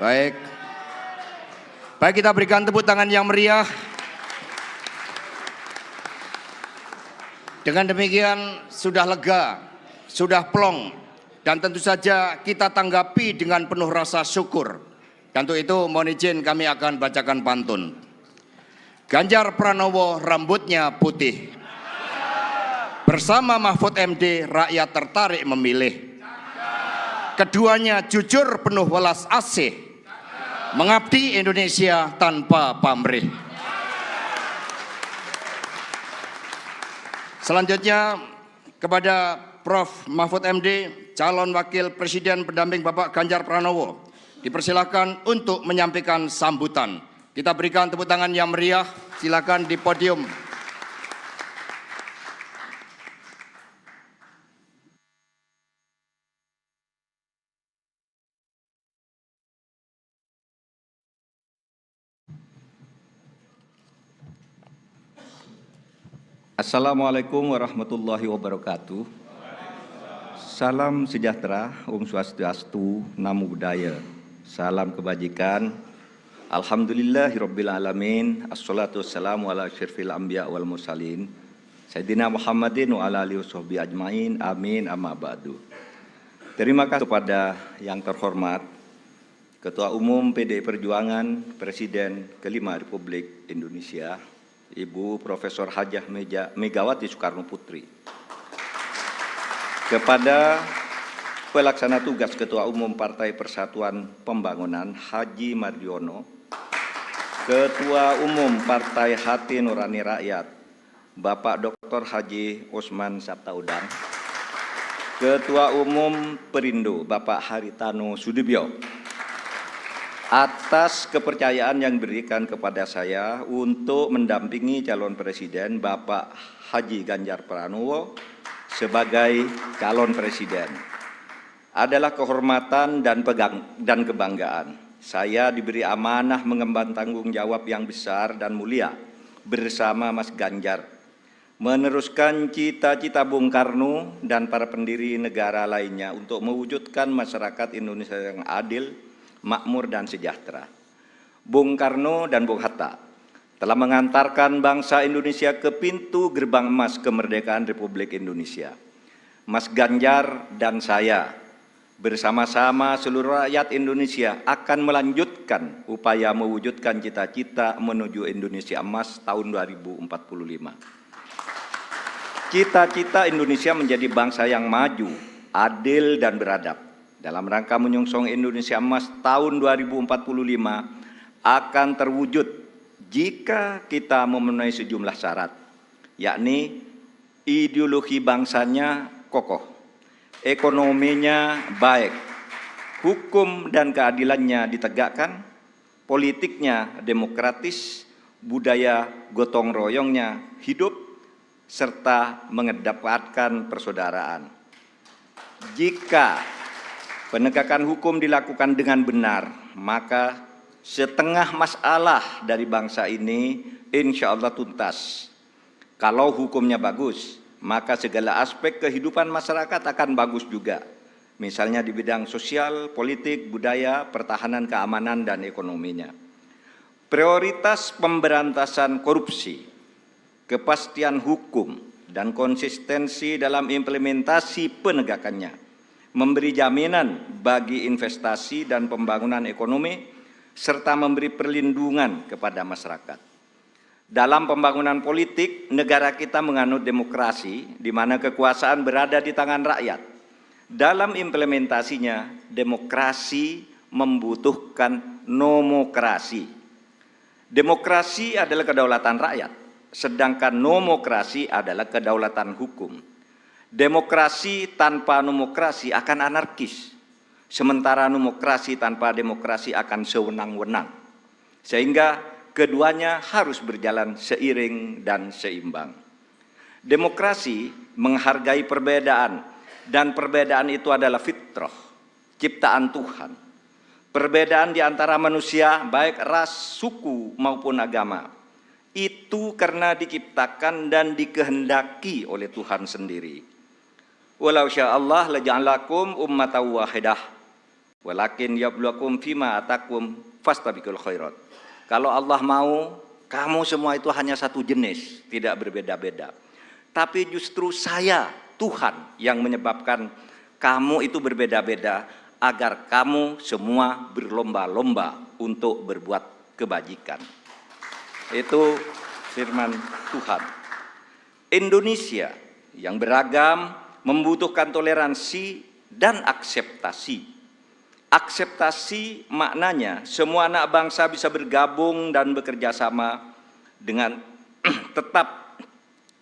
Baik. Baik, kita berikan tepuk tangan yang meriah. Dengan demikian sudah lega, sudah plong, dan tentu saja kita tanggapi dengan penuh rasa syukur. Dan untuk itu mohon izin kami akan bacakan pantun. Ganjar Pranowo rambutnya putih. Bersama Mahfud MD rakyat tertarik memilih. Keduanya jujur penuh welas asih. Mengabdi Indonesia tanpa pamrih. Selanjutnya kepada Prof. Mahfud MD, calon wakil presiden pendamping Bapak Ganjar Pranowo, dipersilakan untuk menyampaikan sambutan. Kita berikan tepuk tangan yang meriah. Silakan di podium. Assalamualaikum warahmatullahi wabarakatuh. Salam sejahtera, Om Swastiastu, Namo Buddhaya. Salam kebajikan. Alhamdulillahirabbil alamin. Assalatu wassalamu ala asyrafil anbiya wal mursalin. Sayyidina Muhammadin wa ala alihi washabbihi ajmain. Amin amma ba'du. Terima kasih kepada yang terhormat Ketua Umum PDI Perjuangan, Presiden kelima Republik Indonesia, Ibu Profesor Hajah Megawati Soekarno Putri. Kepada Pelaksana Tugas Ketua Umum Partai Persatuan Pembangunan Haji Mardiono, Ketua Umum Partai Hati Nurani Rakyat Bapak Dr. Haji Osman Sabtaudang, Ketua Umum Perindo Bapak Haritano Sudibyo, atas kepercayaan yang diberikan kepada saya untuk mendampingi calon presiden Bapak Haji Ganjar Pranowo sebagai calon presiden. Adalah kehormatan dan kebanggaan. Saya diberi amanah mengemban tanggung jawab yang besar dan mulia bersama Mas Ganjar, meneruskan cita-cita Bung Karno dan para pendiri negara lainnya untuk mewujudkan masyarakat Indonesia yang adil, makmur dan sejahtera. Bung Karno dan Bung Hatta telah mengantarkan bangsa Indonesia ke pintu gerbang emas kemerdekaan Republik Indonesia. Mas Ganjar dan saya bersama-sama seluruh rakyat Indonesia akan melanjutkan upaya mewujudkan cita-cita menuju Indonesia emas tahun 2045. Cita-cita Indonesia menjadi bangsa yang maju, adil dan beradab. Dalam rangka menyongsong Indonesia Emas tahun 2045 akan terwujud jika kita memenuhi sejumlah syarat, yakni ideologi bangsanya kokoh, ekonominya baik, hukum dan keadilannya ditegakkan, politiknya demokratis, budaya gotong royongnya hidup, serta mengedepankan persaudaraan. Jika penegakan hukum dilakukan dengan benar, maka setengah masalah dari bangsa ini insya Allah tuntas. Kalau hukumnya bagus, maka segala aspek kehidupan masyarakat akan bagus juga. Misalnya di bidang sosial, politik, budaya, pertahanan, keamanan, dan ekonominya. Prioritas pemberantasan korupsi, kepastian hukum, dan konsistensi dalam implementasi penegakannya memberi jaminan bagi investasi dan pembangunan ekonomi, serta memberi perlindungan kepada masyarakat. Dalam pembangunan politik, negara kita menganut demokrasi, di mana kekuasaan berada di tangan rakyat. Dalam implementasinya, demokrasi membutuhkan nomokrasi. Demokrasi adalah kedaulatan rakyat, sedangkan nomokrasi adalah kedaulatan hukum. Demokrasi tanpa nomokrasi akan anarkis, sementara nomokrasi tanpa demokrasi akan sewenang-wenang. Sehingga keduanya harus berjalan seiring dan seimbang. Demokrasi menghargai perbedaan, dan perbedaan itu adalah fitrah, ciptaan Tuhan. Perbedaan di antara manusia, baik ras, suku maupun agama, itu karena diciptakan dan dikehendaki oleh Tuhan sendiri. Walau sya'allah laja'alakum ummatan wahidah, walakin yabluwakum fima atakum fastabiqul khairat. Kalau Allah mau, kamu semua itu hanya satu jenis, tidak berbeda-beda. Tapi justru saya, Tuhan, yang menyebabkan kamu itu berbeda-beda, agar kamu semua berlomba-lomba untuk berbuat kebajikan. Itu firman Tuhan. Indonesia yang beragam membutuhkan toleransi dan akseptasi. Akseptasi maknanya semua anak bangsa bisa bergabung dan bekerja sama dengan tetap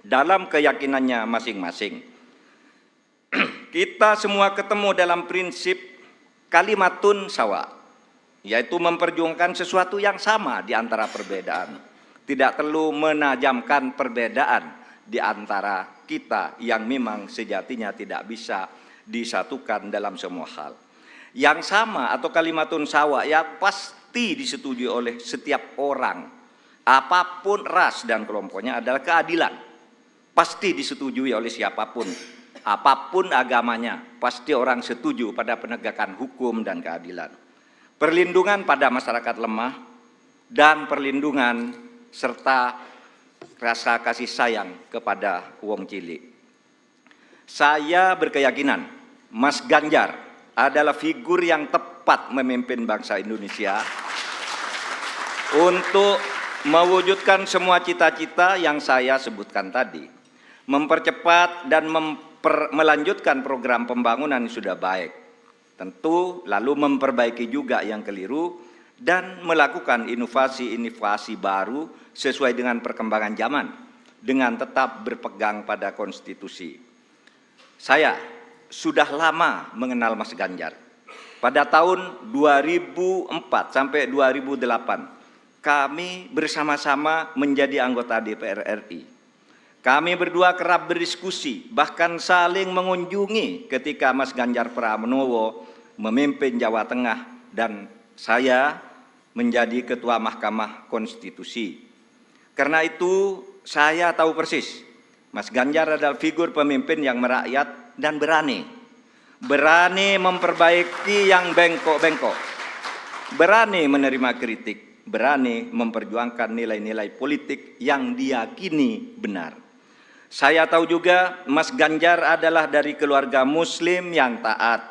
dalam keyakinannya masing-masing. Kita semua ketemu dalam prinsip kalimatun sawa, yaitu memperjuangkan sesuatu yang sama di antara perbedaan. Tidak perlu menajamkan perbedaan di antara kita yang memang sejatinya tidak bisa disatukan dalam semua hal. Yang sama atau kalimatun sawa ya pasti disetujui oleh setiap orang, apapun ras dan kelompoknya, adalah keadilan. Pasti disetujui oleh siapapun, apapun agamanya, pasti orang setuju pada penegakan hukum dan keadilan. Perlindungan pada masyarakat lemah dan perlindungan serta rasa kasih sayang kepada wong cilik. Saya berkeyakinan Mas Ganjar adalah figur yang tepat memimpin bangsa Indonesia untuk mewujudkan semua cita-cita yang saya sebutkan tadi. Mempercepat dan melanjutkan program pembangunan yang sudah baik. Tentu lalu memperbaiki juga yang keliru dan melakukan inovasi-inovasi baru sesuai dengan perkembangan zaman dengan tetap berpegang pada konstitusi. Saya sudah lama mengenal Mas Ganjar. Pada tahun 2004 sampai 2008 kami bersama-sama menjadi anggota DPR RI. Kami berdua kerap berdiskusi, bahkan saling mengunjungi ketika Mas Ganjar Pranowo memimpin Jawa Tengah dan saya menjadi Ketua Mahkamah Konstitusi. Karena itu saya tahu persis, Mas Ganjar adalah figur pemimpin yang merakyat dan berani. Berani memperbaiki yang bengkok-bengkok. Berani menerima kritik, berani memperjuangkan nilai-nilai politik yang diyakini benar. Saya tahu juga Mas Ganjar adalah dari keluarga Muslim yang taat,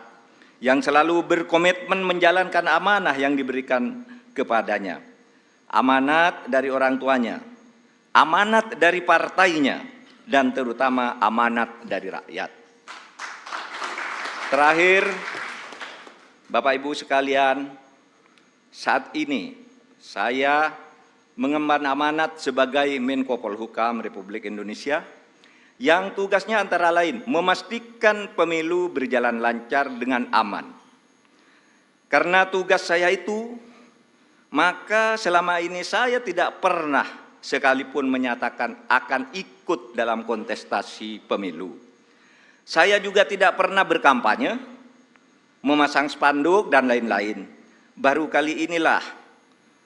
yang selalu berkomitmen menjalankan amanah yang diberikan kepadanya. Amanat dari orang tuanya, amanat dari partainya, dan terutama amanat dari rakyat. Terakhir, Bapak Ibu sekalian, saat ini saya mengemban amanat sebagai Menko Polhukam Republik Indonesia yang tugasnya antara lain memastikan pemilu berjalan lancar dengan aman. Karena tugas saya itu, maka selama ini saya tidak pernah sekalipun menyatakan akan ikut dalam kontestasi pemilu. Saya juga tidak pernah berkampanye, memasang spanduk dan lain-lain. Baru kali inilah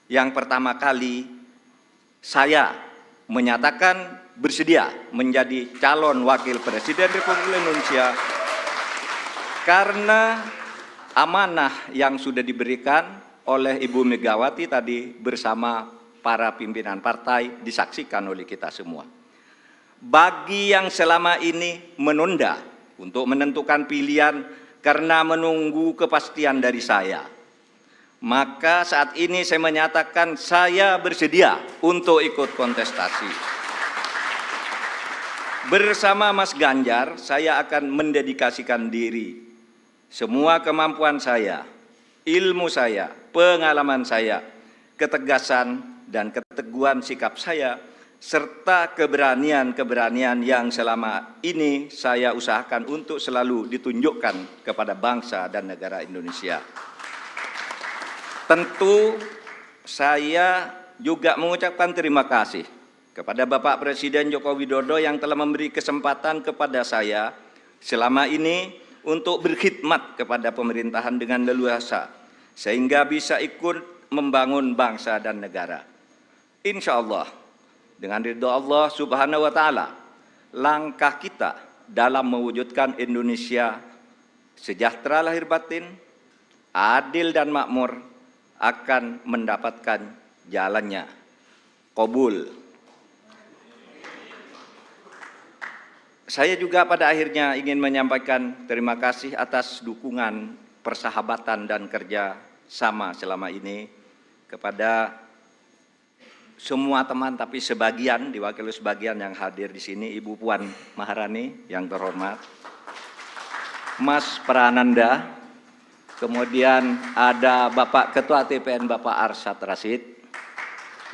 yang pertama kali saya menyatakan bersedia menjadi calon wakil presiden Republik Indonesia karena amanah yang sudah diberikan oleh Ibu Megawati tadi bersama para pimpinan partai disaksikan oleh kita semua. Bagi yang selama ini menunda untuk menentukan pilihan karena menunggu kepastian dari saya, maka saat ini saya menyatakan saya bersedia untuk ikut kontestasi. Bersama Mas Ganjar, saya akan mendedikasikan diri, semua kemampuan saya, ilmu saya, pengalaman saya, ketegasan dan keteguhan sikap saya, serta keberanian-keberanian yang selama ini saya usahakan untuk selalu ditunjukkan kepada bangsa dan negara Indonesia. Tentu saya juga mengucapkan terima kasih kepada Bapak Presiden Joko Widodo yang telah memberi kesempatan kepada saya selama ini untuk berkhidmat kepada pemerintahan dengan leluasa, sehingga bisa ikut membangun bangsa dan negara. Insya Allah, dengan ridho Allah Subhanahu wa Ta'ala, langkah kita dalam mewujudkan Indonesia sejahtera lahir batin, adil dan makmur akan mendapatkan jalannya. Qabul. Saya juga pada akhirnya ingin menyampaikan terima kasih atas dukungan, persahabatan dan kerja sama selama ini kepada semua teman, tapi sebagian, diwakili sebagian yang hadir di sini, Ibu Puan Maharani yang terhormat, Mas Prananda, kemudian ada Bapak Ketua TPN Bapak Arsyad Rashid,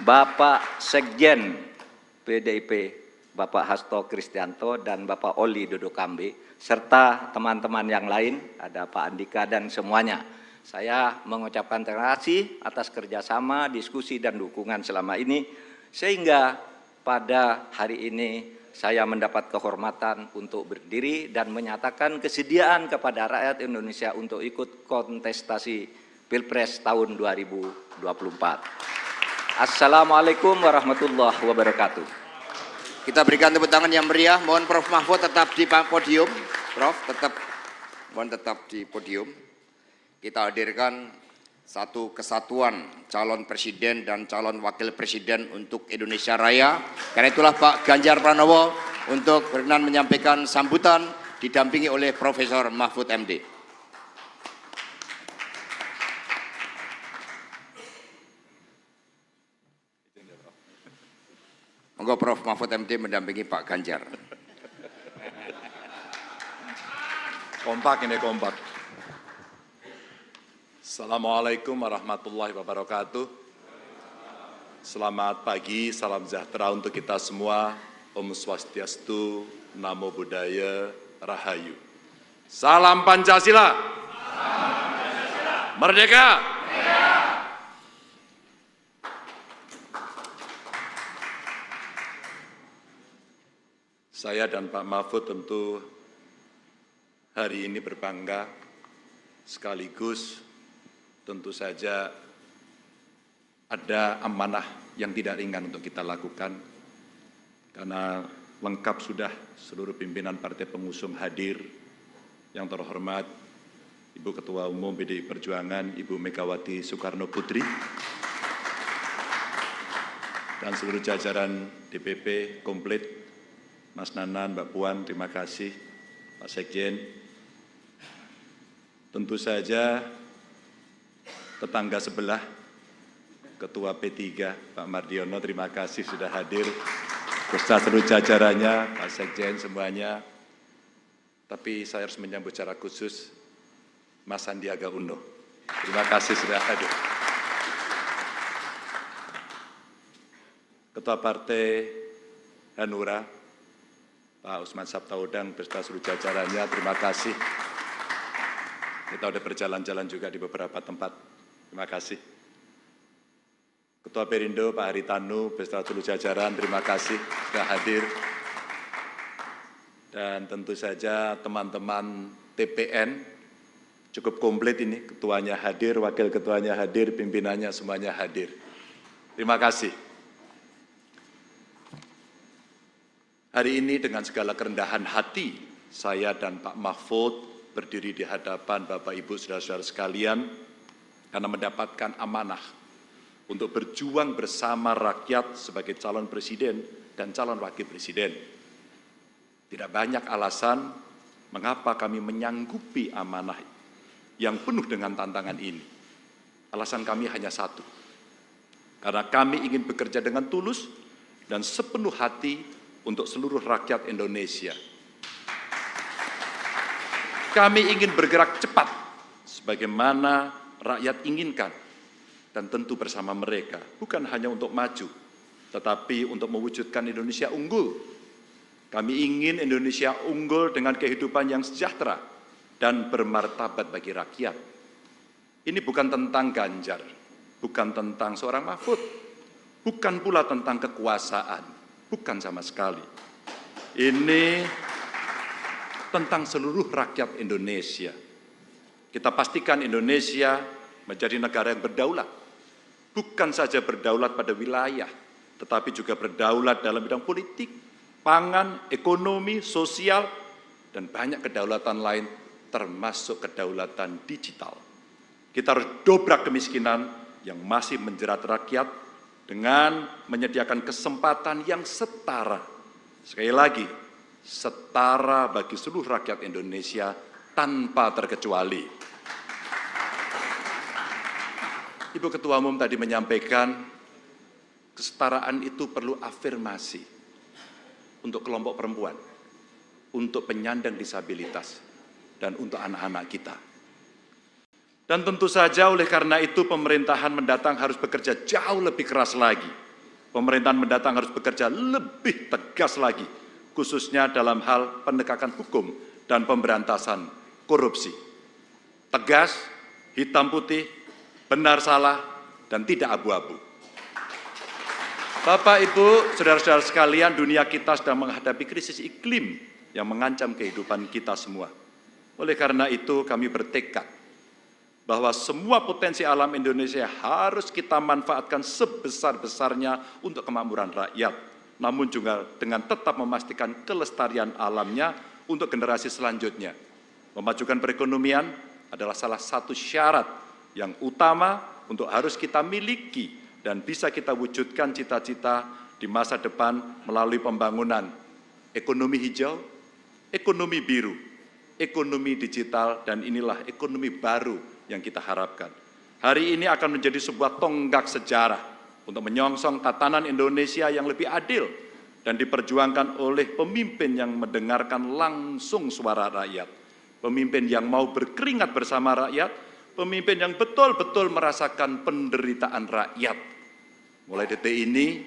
Bapak Sekjen PDIP Bapak Hasto Kristianto dan Bapak Oli Dodo Kambe, serta teman-teman yang lain, ada Pak Andika dan semuanya. Saya mengucapkan terima kasih atas kerjasama, diskusi dan dukungan selama ini, sehingga pada hari ini saya mendapat kehormatan untuk berdiri dan menyatakan kesediaan kepada rakyat Indonesia untuk ikut kontestasi Pilpres tahun 2024. Assalamualaikum warahmatullahi wabarakatuh. Kita berikan tepuk tangan yang meriah. Mohon Prof. Mahfud tetap di podium. Prof, mohon tetap di podium. Kita hadirkan satu kesatuan calon presiden dan calon wakil presiden untuk Indonesia Raya. Karena itulah Pak Ganjar Pranowo untuk berkenan menyampaikan sambutan didampingi oleh Profesor Mahfud MD. Monggo Prof. Mahfud MD mendampingi Pak Ganjar. Kompak ini kompak. Assalamualaikum warahmatullahi wabarakatuh. Selamat pagi, salam sejahtera untuk kita semua. Om Swastiastu, Namo Buddhaya, Rahayu. Salam Pancasila. Merdeka. Saya dan Pak Mahfud tentu hari ini berbangga, sekaligus tentu saja ada amanah yang tidak ringan untuk kita lakukan, karena lengkap sudah seluruh pimpinan partai pengusung hadir. Yang terhormat Ibu Ketua Umum PDI Perjuangan, Ibu Megawati Soekarno Putri, dan seluruh jajaran DPP komplit, Mas Nanan, Mbak Puan, terima kasih, Pak Sekjen. Tentu saja tetangga sebelah, Ketua P3, Pak Mardiono, terima kasih sudah hadir, beserta seluruh jajarannya, Pak Sekjen semuanya. Tapi saya harus menyambut secara khusus Mas Sandiaga Uno. Terima kasih sudah hadir. Ketua Partai Hanura, Pak Usman Sabtaudang, beserta seluruh jajarannya, terima kasih. Kita sudah berjalan-jalan juga di beberapa tempat. Terima kasih. Ketua Perindo, Pak Haritanu, beserta seluruh jajaran, terima kasih sudah hadir. Dan tentu saja teman-teman TPN, cukup komplit ini, ketuanya hadir, wakil ketuanya hadir, pimpinannya semuanya hadir. Terima kasih. Hari ini dengan segala kerendahan hati, saya dan Pak Mahfud berdiri di hadapan Bapak Ibu saudara-saudara sekalian, karena mendapatkan amanah untuk berjuang bersama rakyat sebagai calon presiden dan calon wakil presiden. Tidak banyak alasan mengapa kami menyanggupi amanah yang penuh dengan tantangan ini. Alasan kami hanya satu, karena kami ingin bekerja dengan tulus dan sepenuh hati untuk seluruh rakyat Indonesia. Kami ingin bergerak cepat sebagaimana rakyat inginkan, dan tentu bersama mereka, bukan hanya untuk maju, tetapi untuk mewujudkan Indonesia unggul. Kami ingin Indonesia unggul dengan kehidupan yang sejahtera dan bermartabat bagi rakyat. Ini bukan tentang Ganjar, bukan tentang seorang Mahfud, bukan pula tentang kekuasaan, Bukan sama sekali. Ini tentang seluruh rakyat Indonesia. Kita pastikan Indonesia menjadi negara yang berdaulat. Bukan saja berdaulat pada wilayah, tetapi juga berdaulat dalam bidang politik, pangan, ekonomi, sosial, dan banyak kedaulatan lain, termasuk kedaulatan digital. Kita harus dobrak kemiskinan yang masih menjerat rakyat dengan menyediakan kesempatan yang setara. Sekali lagi, setara bagi seluruh rakyat Indonesia tanpa terkecuali. Ibu Ketua Umum tadi menyampaikan, kesetaraan itu perlu afirmasi untuk kelompok perempuan, untuk penyandang disabilitas, dan untuk anak-anak kita. Dan tentu saja oleh karena itu pemerintahan mendatang harus bekerja jauh lebih keras lagi. Pemerintahan mendatang harus bekerja lebih tegas lagi, khususnya dalam hal penegakan hukum dan pemberantasan korupsi. Tegas, hitam putih, benar salah, dan tidak abu-abu. Bapak, Ibu, saudara-saudara sekalian, dunia kita sedang menghadapi krisis iklim yang mengancam kehidupan kita semua. Oleh karena itu kami bertekad bahwa semua potensi alam Indonesia harus kita manfaatkan sebesar-besarnya untuk kemakmuran rakyat, namun juga dengan tetap memastikan kelestarian alamnya untuk generasi selanjutnya. Memajukan perekonomian adalah salah satu syarat yang utama untuk harus kita miliki dan bisa kita wujudkan cita-cita di masa depan melalui pembangunan ekonomi hijau, ekonomi biru, ekonomi digital, dan inilah ekonomi baru yang kita harapkan. Hari ini akan menjadi sebuah tonggak sejarah untuk menyongsong tatanan Indonesia yang lebih adil dan diperjuangkan oleh pemimpin yang mendengarkan langsung suara rakyat, pemimpin yang mau berkeringat bersama rakyat, pemimpin yang betul-betul merasakan penderitaan rakyat. Mulai detik ini,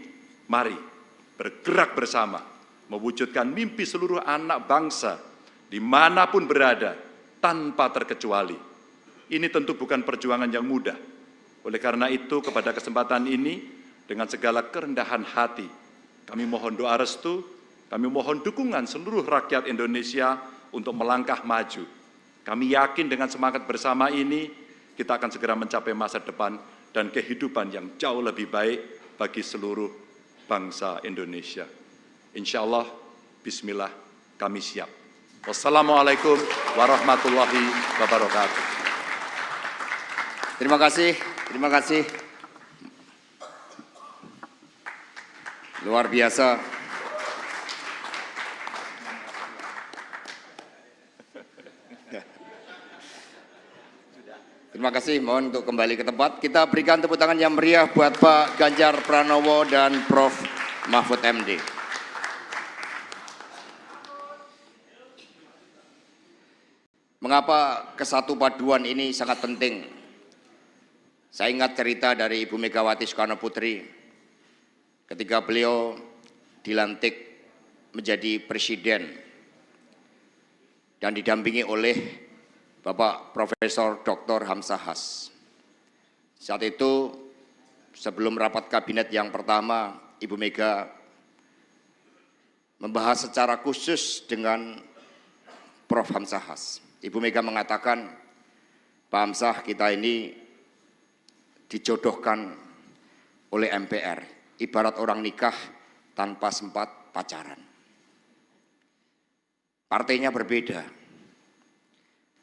mari bergerak bersama, mewujudkan mimpi seluruh anak bangsa, dimanapun berada, tanpa terkecuali. Ini tentu bukan perjuangan yang mudah. Oleh karena itu, kepada kesempatan ini, dengan segala kerendahan hati, kami mohon doa restu, kami mohon dukungan seluruh rakyat Indonesia untuk melangkah maju. Kami yakin dengan semangat bersama ini, kita akan segera mencapai masa depan dan kehidupan yang jauh lebih baik bagi seluruh bangsa Indonesia. Insya Allah, bismillah, kami siap. Wassalamualaikum warahmatullahi wabarakatuh. Terima kasih, terima kasih. Luar biasa. Terima kasih, mohon untuk kembali ke tempat. Kita berikan tepuk tangan yang meriah buat Pak Ganjar Pranowo dan Prof. Mahfud MD. Mengapa kesatu paduan ini sangat penting? Saya ingat cerita dari Ibu Megawati Soekarno Putri ketika beliau dilantik menjadi presiden dan didampingi oleh Bapak Profesor Dr. Hamzahas. Saat itu sebelum rapat kabinet yang pertama, Ibu Mega membahas secara khusus dengan Prof. Hamzahas. Ibu Mega mengatakan, Pak Hamzah, kita ini dijodohkan oleh MPR, ibarat orang nikah tanpa sempat pacaran. Partainya berbeda.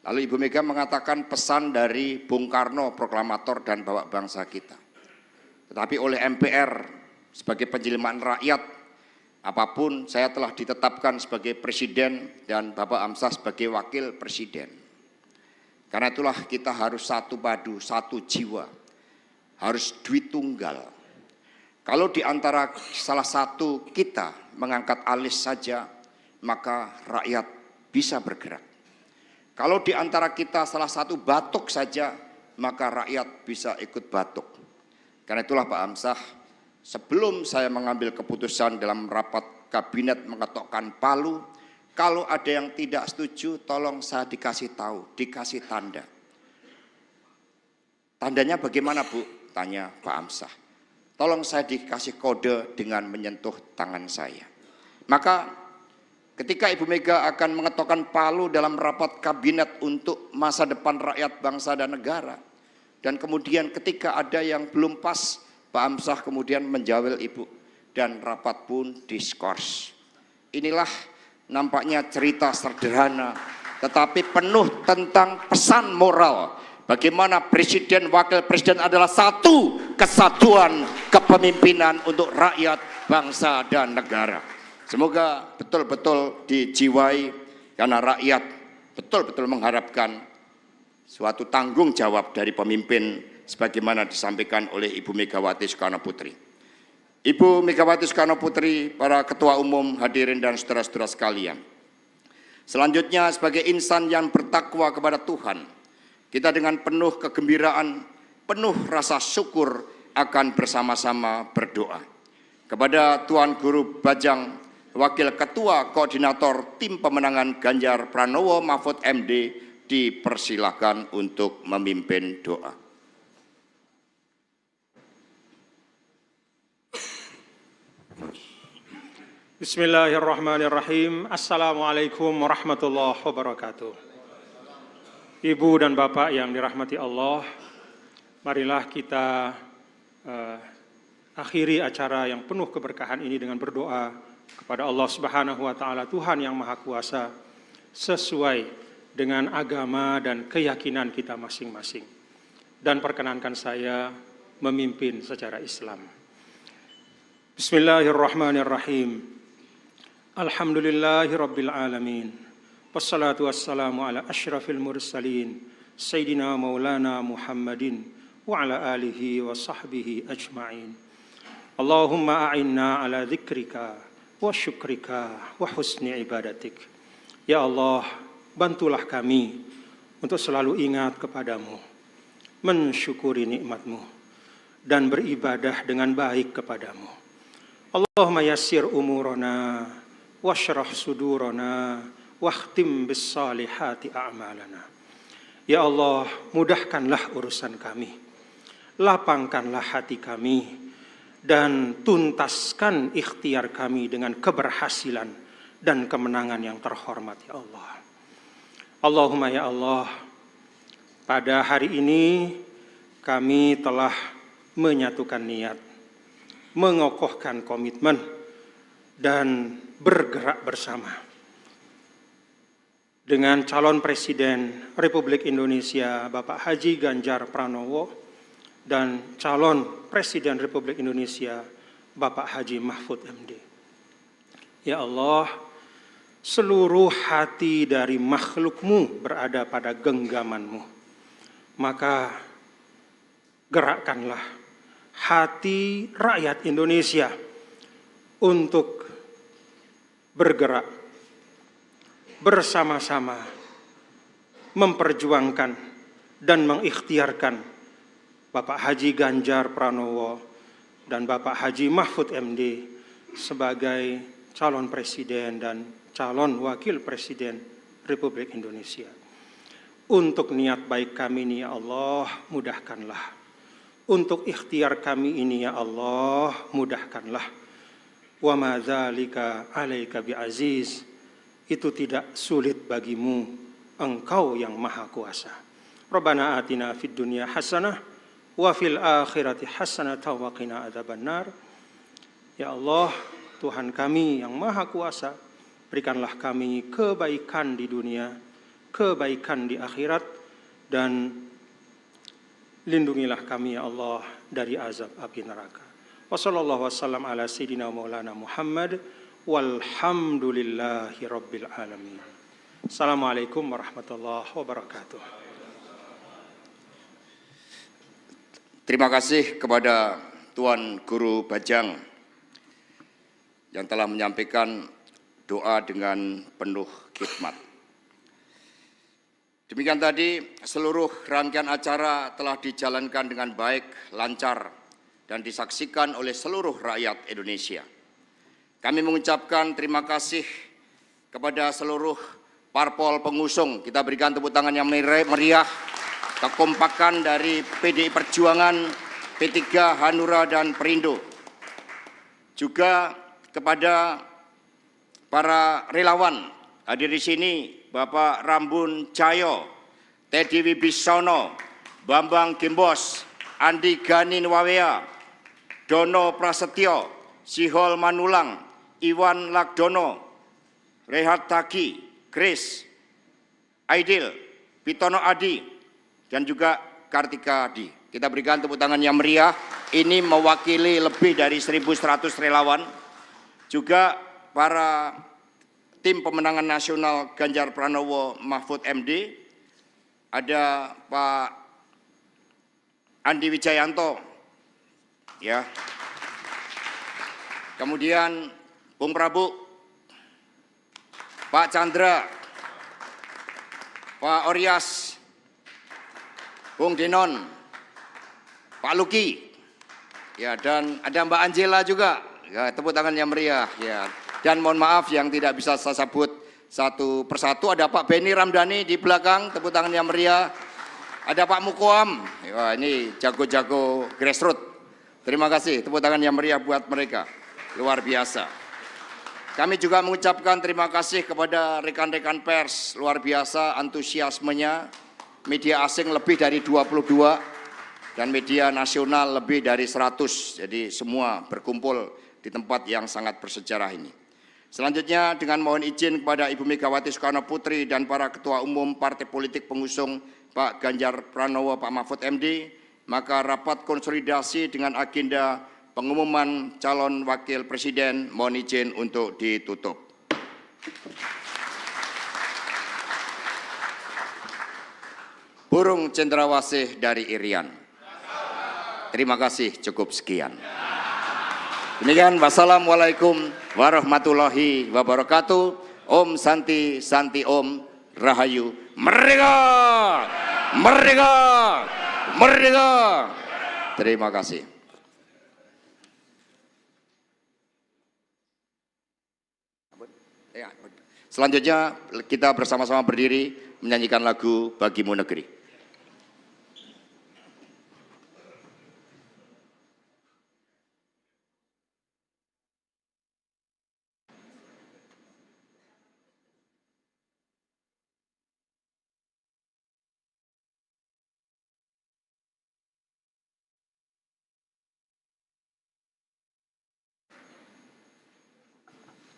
Lalu Ibu Mega mengatakan pesan dari Bung Karno, proklamator dan bapak bangsa kita. Tetapi oleh MPR sebagai penjelimaan rakyat, apapun saya telah ditetapkan sebagai presiden dan Bapak Hamzah sebagai wakil presiden. Karena itulah kita harus satu padu, satu jiwa. Harus duit tunggal. Kalau di antara salah satu kita mengangkat alis saja, maka rakyat bisa bergerak. Kalau di antara kita salah satu batuk saja, maka rakyat bisa ikut batuk. Karena itulah Pak Hamzah, sebelum saya mengambil keputusan dalam rapat kabinet mengetokkan palu, kalau ada yang tidak setuju, tolong saya dikasih tahu, dikasih tanda. Tandanya bagaimana, Bu? Tanya Pak Hamzah. tolong saya dikasih kode dengan menyentuh tangan saya. Maka ketika Ibu Mega akan mengetokkan palu dalam rapat kabinet untuk masa depan rakyat, bangsa, dan negara, dan kemudian ketika ada yang belum pas, Pak Hamzah kemudian menjawel Ibu, dan rapat pun diskors. Inilah nampaknya cerita sederhana, tetapi penuh tentang pesan moral. Bagaimana presiden, wakil presiden adalah satu kesatuan kepemimpinan untuk rakyat, bangsa, dan negara. Semoga betul-betul dijiwai, karena rakyat betul-betul mengharapkan suatu tanggung jawab dari pemimpin sebagaimana disampaikan oleh Ibu Megawati Soekarno Putri. Ibu Megawati Soekarno Putri, para ketua umum, hadirin dan saudara-saudara sekalian. Selanjutnya sebagai insan yang bertakwa kepada Tuhan, kita dengan penuh kegembiraan, penuh rasa syukur akan bersama-sama berdoa. Kepada Tuan Guru Bajang, Wakil Ketua Koordinator Tim Pemenangan Ganjar Pranowo Mahfud MD, dipersilakan untuk memimpin doa. Bismillahirrahmanirrahim. Assalamualaikum warahmatullahi wabarakatuh. Ibu dan Bapak yang dirahmati Allah, marilah kita akhiri acara yang penuh keberkahan ini dengan berdoa kepada Allah Subhanahu wa Ta'ala, Tuhan yang Maha Kuasa, sesuai dengan agama dan keyakinan kita masing-masing. Dan perkenankan saya memimpin secara Islam. Bismillahirrahmanirrahim. Alhamdulillahi Rabbil Alamin. Wassalatu wassalamu ala ashrafil mursalin Sayyidina Maulana Muhammadin wa ala alihi wa sahbihi ajma'in. Allahumma a'inna ala dzikrika wa syukrika wa husni ibadatik. Ya Allah, bantulah kami untuk selalu ingat kepadamu, mensyukuri nikmatmu, dan beribadah dengan baik kepadamu. Allahumma yassir umurana washrah sudurana wakhtim bis salihati a'malana. Ya Allah, mudahkanlah urusan kami, lapangkanlah hati kami, dan tuntaskan ikhtiar kami dengan keberhasilan dan kemenangan yang terhormat, ya Allah. Allahumma ya Allah, pada hari ini kami telah menyatukan niat, mengokohkan komitmen, dan bergerak bersama dengan calon Presiden Republik Indonesia Bapak Haji Ganjar Pranowo dan calon Presiden Republik Indonesia Bapak Haji Mahfud MD. Ya Allah, seluruh hati dari makhluk-Mu berada pada genggaman-Mu. Maka gerakkanlah hati rakyat Indonesia untuk bergerak bersama-sama memperjuangkan dan mengikhtiarkan Bapak Haji Ganjar Pranowo dan Bapak Haji Mahfud MD sebagai calon presiden dan calon wakil presiden Republik Indonesia. Untuk niat baik kami ini ya Allah, mudahkanlah. Untuk ikhtiar kami ini ya Allah, mudahkanlah. Wa ma dzalika 'alaika bi'aziz. Itu tidak sulit bagimu, Engkau yang Maha Kuasa. Rabbana atina fid dunya hasanah wa fil akhirati hasanah wa qina adzabannar. Ya Allah, Tuhan kami yang Maha Kuasa, berikanlah kami kebaikan di dunia, kebaikan di akhirat, dan lindungilah kami ya Allah dari azab api neraka. Wassallallahu wassalam ala sayyidina maulana Muhammad walhamdulillahi rabbil alamin. Assalamualaikum warahmatullahi wabarakatuh. Terima kasih kepada Tuan Guru Bajang yang telah menyampaikan doa dengan penuh khidmat. Demikian tadi seluruh rangkaian acara telah dijalankan dengan baik, lancar, dan disaksikan oleh seluruh rakyat Indonesia. Kami mengucapkan terima kasih kepada seluruh parpol pengusung. Kita berikan tepuk tangan yang meriah, kekompakan dari PDI Perjuangan P3 Hanura dan Perindo. Juga kepada para relawan hadir di sini, Bapak Rambun Cayo, Teddy Wibisono, Bambang Gembos, Andi Gani Nwawea, Dono Prasetyo, Sihol Manulang, Iwan Lagdono, Rehat Taki, Chris, Aidil, Pitono Adi, dan juga Kartika Adi. Kita berikan tepuk tangan yang meriah. Ini mewakili lebih dari 1.100 relawan. Juga para tim pemenangan nasional Ganjar Pranowo Mahfud MD. Ada Pak Andi Wijayanto, ya. Kemudian Bung Prabu, Pak Chandra, Pak Oryas, Bung Dinon, Pak Luki, ya, dan ada Mbak Angela juga, ya, tepuk tangan yang meriah, ya. Dan mohon maaf yang tidak bisa saya sebut satu persatu, ada Pak Beni Ramdhani di belakang, tepuk tangan yang meriah. Ada Pak Mukoam, wah ini jago-jago grassroots. Terima kasih, tepuk tangan yang meriah buat mereka, luar biasa. Kami juga mengucapkan terima kasih kepada rekan-rekan pers, luar biasa antusiasmenya. Media asing lebih dari 22 dan media nasional lebih dari 100. Jadi semua berkumpul di tempat yang sangat bersejarah ini. Selanjutnya dengan mohon izin kepada Ibu Megawati Soekarno Putri dan para ketua umum partai politik pengusung Pak Ganjar Pranowo, Pak Mahfud MD, maka rapat konsolidasi dengan agenda pengumuman calon wakil presiden mohon izin untuk ditutup. Burung cendrawasih dari Irian. Terima kasih, cukup sekian. Demikian, wassalamualaikum warahmatullahi wabarakatuh. Om Santi Santi Om Rahayu. Merdeka! Merdeka! Merdeka! Terima kasih. Selanjutnya kita bersama-sama berdiri menyanyikan lagu Bagimu Negeri.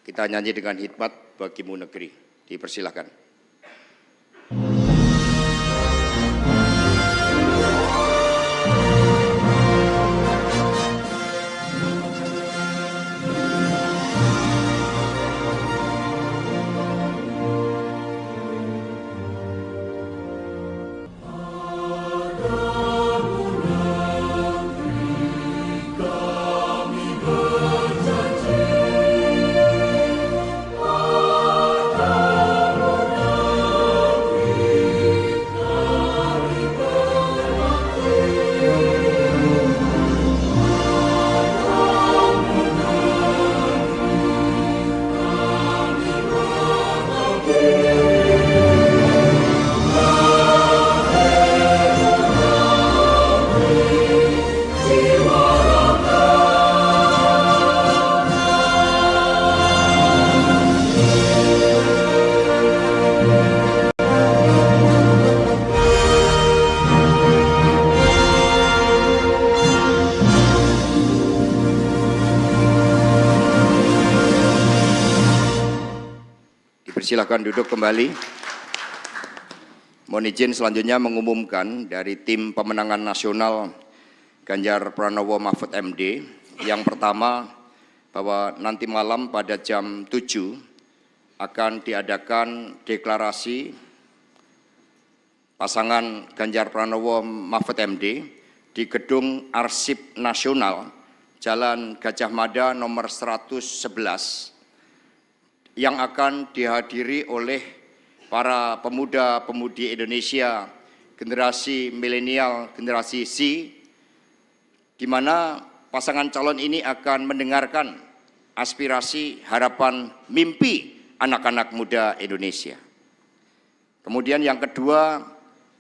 Kita nyanyi dengan hikmat Bagimu Negeri. Dipersilahkan. Silakan duduk kembali. Mohon izin selanjutnya mengumumkan dari tim pemenangan nasional Ganjar Pranowo Mahfud MD. Yang pertama, bahwa nanti malam pada jam 7 akan diadakan deklarasi pasangan Ganjar Pranowo Mahfud MD di Gedung Arsip Nasional Jalan Gajah Mada nomor 111 yang akan dihadiri oleh para pemuda-pemudi Indonesia generasi milenial, generasi Z, di mana pasangan calon ini akan mendengarkan aspirasi, harapan, mimpi anak-anak muda Indonesia. Kemudian yang kedua,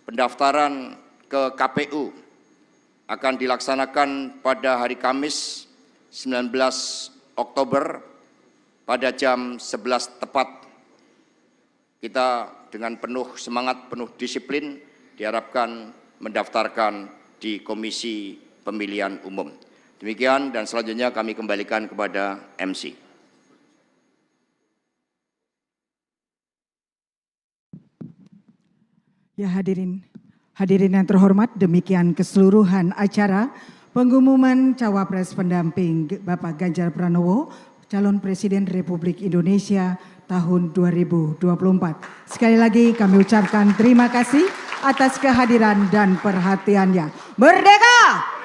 pendaftaran ke KPU akan dilaksanakan pada hari Kamis 19 Oktober pada jam 11 tepat. Kita dengan penuh semangat, penuh disiplin diharapkan mendaftarkan di Komisi Pemilihan Umum. Demikian dan selanjutnya kami kembalikan kepada MC. Ya hadirin yang terhormat, demikian keseluruhan acara pengumuman Cawapres pendamping Bapak Ganjar Pranowo, calon Presiden Republik Indonesia tahun 2024. Sekali lagi kami ucapkan terima kasih atas kehadiran dan perhatiannya. Merdeka!